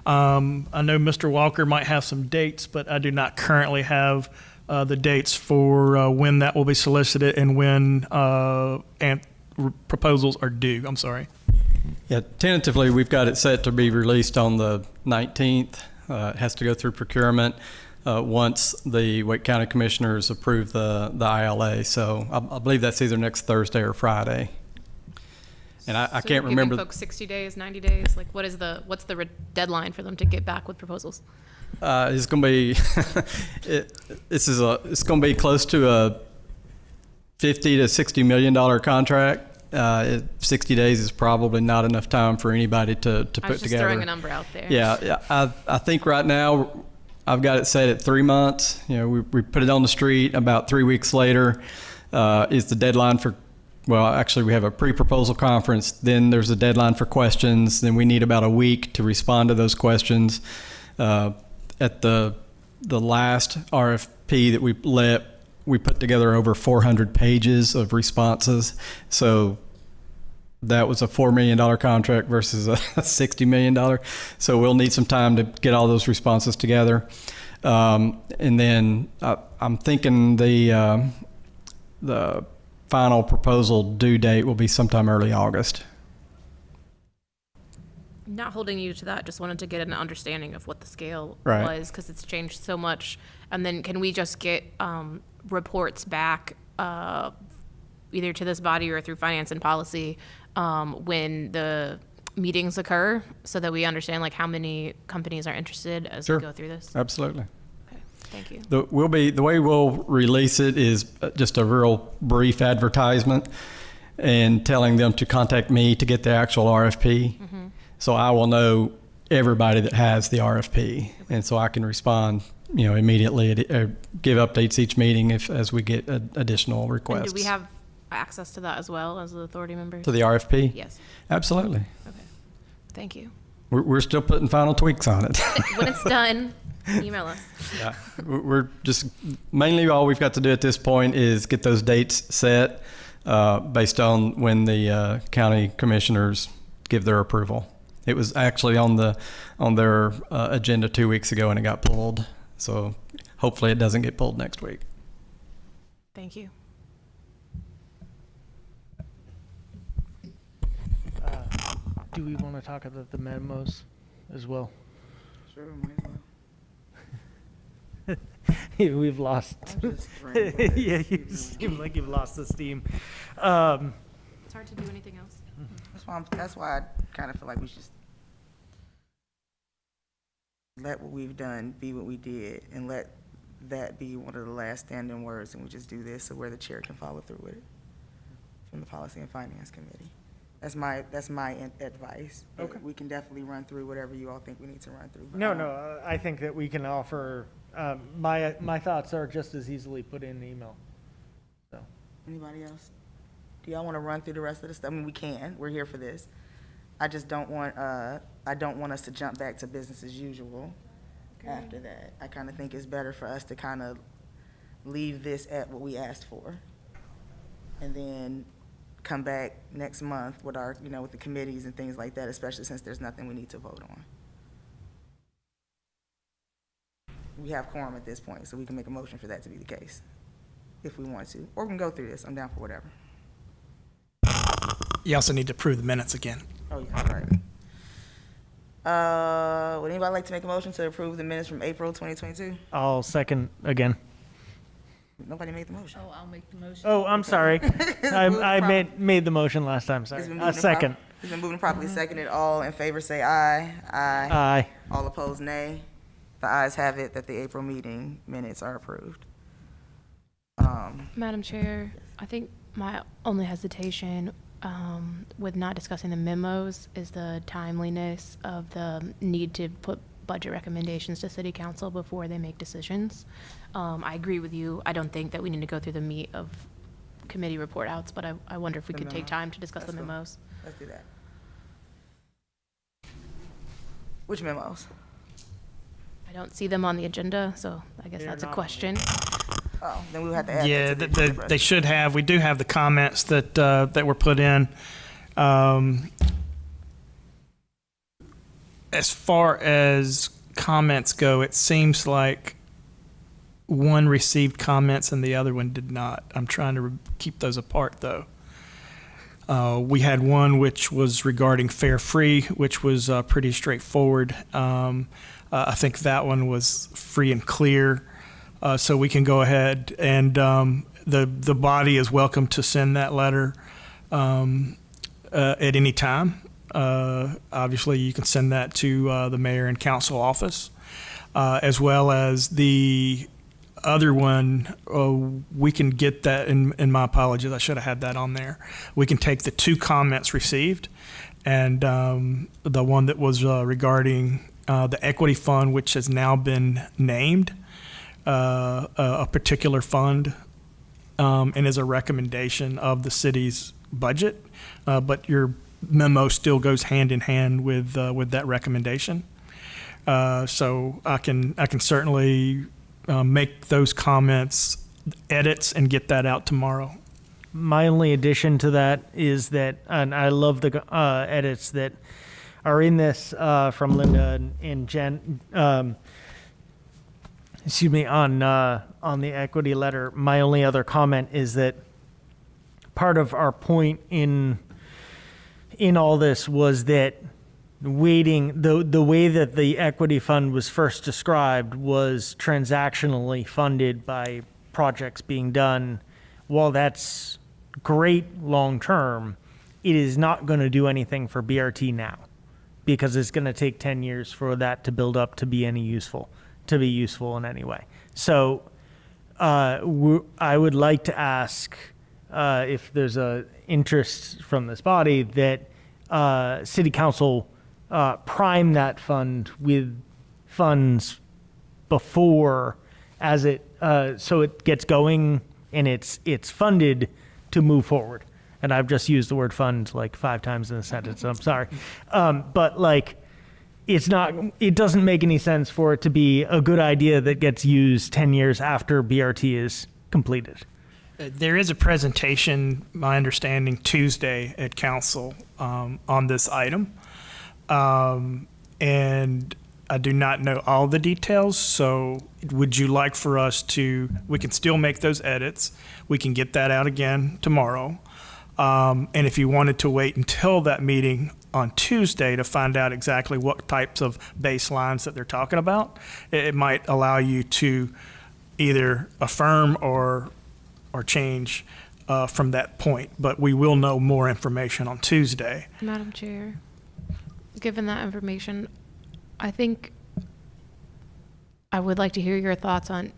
I know Mr. Walker might have some dates, but I do not currently have the dates for when that will be solicited and when proposals are due. I'm sorry. Yeah, tentatively, we've got it set to be released on the 19th. It has to go through procurement. Once the Wake County Commissioners approve the ILA. So I believe that's either next Thursday or Friday. And I So can't you're remember. giving folks 60 days, 90 days? Like, what's the deadline for them to get back with proposals? It's going to be, it's going to be close to a $50 to $60 million contract. 60 days is probably not enough time for anybody to put together. I was just throwing a number out there. Yeah, I think right now I've got it set at 3 months. You know, we put it on the street. About 3 weeks later is the deadline for, well, actually we have a pre-proposal conference. Then there's a deadline for questions. Then we need about a week to respond to those questions. At the last RFP that we put together over 400 pages of responses. So that was a $4 million contract versus a $60 million. So we'll need some time to get all those responses together. And then I'm thinking the final proposal due date will be sometime early August. Not holding you to that, just wanted to get an understanding of what the scale Right. was, because it's changed so much. And then can we just get reports back, either to this body or through finance and policy, when the meetings occur, so that we understand like how many companies are interested as Sure. we go through this? Absolutely. Okay, thank you. The way we'll release it is just a real brief advertisement and telling them to contact me to get the actual RFP. Mm-hmm. So I will know everybody that has the RFP, and so I can respond, immediately, give updates each meeting as we get additional requests. And do we have access to that as well as the authority members? To the RFP? Yes. Absolutely. Okay. Thank you. We're still putting final tweaks on it. When it's done, email us. Yeah, we're just mainly all we've got to do at this point is get those dates set based on when the county commissioners give their approval. It was actually on their agenda 2 weeks ago, and it got pulled. So hopefully it doesn't get pulled next week. Thank you. Do we want to talk about the memos as well? Sure, might as well. We've lost. I'm just drained. Yeah, you seem like you've lost the steam. It's hard to do anything else. That's why I kind of feel like we should let what we've done be what we did, and let that be one of the last standing words, and we just do this so where the chair can follow through with it from the Policy and Finance Committee. That's my advice. Okay. We can definitely run through whatever you all think we need to run through. but, No, I think that we can offer, my thoughts are just as easily put in the email. So, Anybody else? Do y'all want to run through the rest of the stuff? I mean, we can. We're here for this. I just don't want, I don't want us to jump back to business as usual after that. I kind of think it's better for us to kind of leave this at what we asked for, and then come back next month with our, with the committees and things like that, especially since there's nothing we need to vote on. We have quorum at this point, so we can make a motion for that to be the case, if we want to. Or we can go through this. I'm down for whatever. You also need to approve the minutes again. Oh, yeah, right. Would anybody like to make a motion to approve the minutes from April 2022? I'll second again. Nobody made the motion. Oh, I'll make the motion. Oh, I'm sorry. I made the motion last time, sorry. It's been A moved and second. It's been moved and properly seconded. All in favor say aye. Aye. Aye. All opposed, nay. The ayes have it that the April meeting minutes are approved. Madam Chair, I think my only hesitation with not discussing the memos is the timeliness of the need to put budget recommendations to City Council before they make decisions. I agree with you. I don't think that we need to go through the meat of committee report outs, but I wonder if we The could take memo. time to discuss Let's the go. memos. Let's do that. Which memos? I don't see them on the agenda, so I guess They're that's a not on the question. Oh, then we will have to add Yeah, that to the agenda. they should have. We do have the comments that were put in. As far as comments go, it seems like one received comments and the other one did not. I'm trying to keep those apart, though. We had one which was regarding Fare Free, which was pretty straightforward. I think that one was free and clear. So we can go ahead and the body is welcome to send that letter at any time. Obviously, you can send that to the mayor and council office, as well as the other one. We can get that, and my apologies, I should have had that on there. We can take the two comments received and the one that was regarding the equity fund, which has now been named a particular fund and is a recommendation of the city's budget, but your memo still goes hand in hand with that recommendation. So I can certainly make those comments edits and get that out tomorrow. My only addition to that is that, and I love the edits that are in this from Linda and Jen. Excuse me, on the equity letter. My only other comment is that part of our point in all this was that waiting, the way that the equity fund was first described was transactionally funded by projects being done. While that's great long term, it is not going to do anything for BRT now, because it's going to take 10 years for that to build up to be useful in any way. So I would like to ask if there's a interest from this body that City Council prime that fund with funds before, as it so it gets going and it's funded to move forward. And I've just used the word fund like 5 times in a sentence, so I'm sorry. But like, it doesn't make any sense for it to be a good idea that gets used 10 years after BRT is completed. There is a presentation, my understanding, Tuesday at council on this item. And I do not know all the details, so would you like for us to, we can still make those edits. We can get that out again tomorrow. And if you wanted to wait until that meeting on Tuesday to find out exactly what types of baselines that they're talking about, it might allow you to either affirm or change from that point. But we will know more information on Tuesday. Madam Chair, given that information, I think I would like to hear your thoughts on,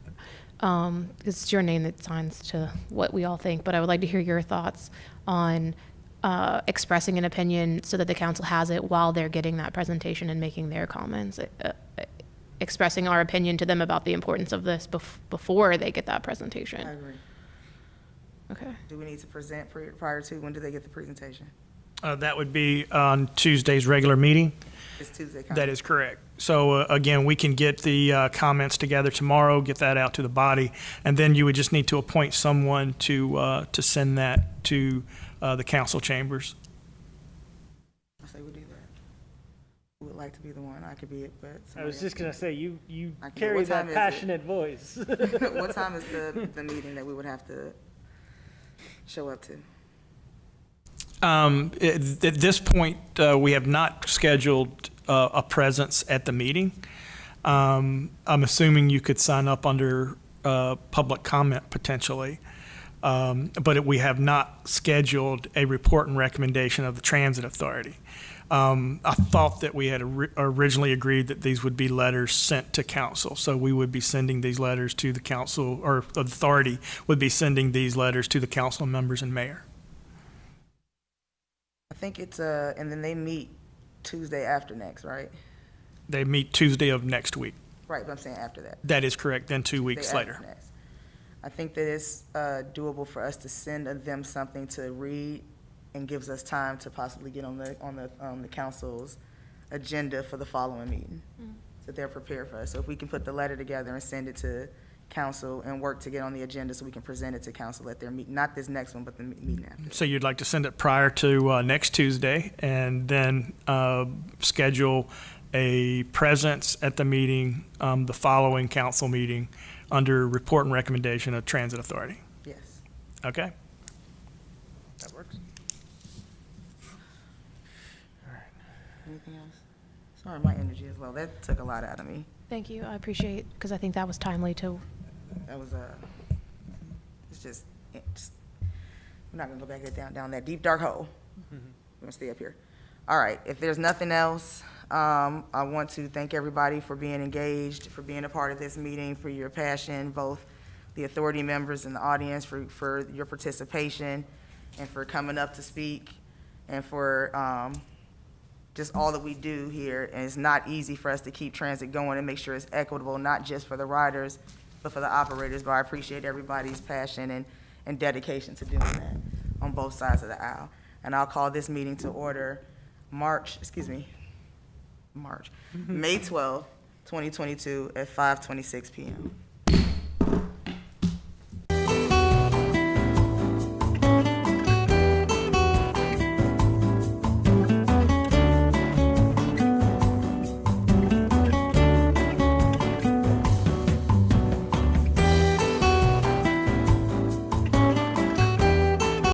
it's your name that signs to what we all think, but I would like to hear your thoughts on expressing an opinion so that the council has it while they're getting that presentation and making their comments, expressing our opinion to them about the importance of this before they get that presentation. I agree. Okay. Do we need to present prior to, when do they get the presentation? That would be on Tuesday's regular meeting. It's Tuesday. That is correct. So again, we can get the comments together tomorrow, get that out to the body, and then you would just need to appoint someone to send that to the council chambers. I say we do that. Who would like to be the one? I could be it, but I was just going to say, you I can- carry what that time is it? passionate voice. what time is the meeting that we would have to show up to? At this point, we have not scheduled a presence at the meeting. I'm assuming you could sign up under public comment potentially, but we have not scheduled a report and recommendation of the Transit Authority. I thought that we had originally agreed that these would be letters sent to council, so we would be sending these letters to the council, or the authority would be sending these letters to the council members and mayor. I think it's and then they meet Tuesday after next, right? They meet Tuesday of next week. Right, but I'm saying after that. That is correct, then 2 Tuesday weeks after later. next. I think that it's doable for us to send them something to read, and gives us time to possibly get on the council's agenda for the following meeting, so they're prepared for us. So if we can put the letter together and send it to council and work to get on the agenda so we can present it to council at their meeting, not this next one, but the meeting after. So you'd like to send it prior to next Tuesday, and then schedule a presence at the meeting, the following council meeting, under report and recommendation of Transit Authority. Yes. Okay? That works. All right. Anything else? Sorry, my energy is low. That took a lot out of me. Thank you. I appreciate, because I think that was timely too. That was it's just we're not gonna go back down that deep dark hole. We're gonna stay up here. All right. If there's nothing else, I want to thank everybody for being engaged, for being a part of this meeting, for your passion, both the authority members and the audience, for your participation, and for coming up to speak, and for just all that we do here. And it's not easy for us to keep transit going and make sure it's equitable, not just for the riders, but for the operators. But I appreciate everybody's passion and dedication to doing that on both sides of the aisle. And I'll call this meeting to order May 12th, 2022 at 5:26 p.m.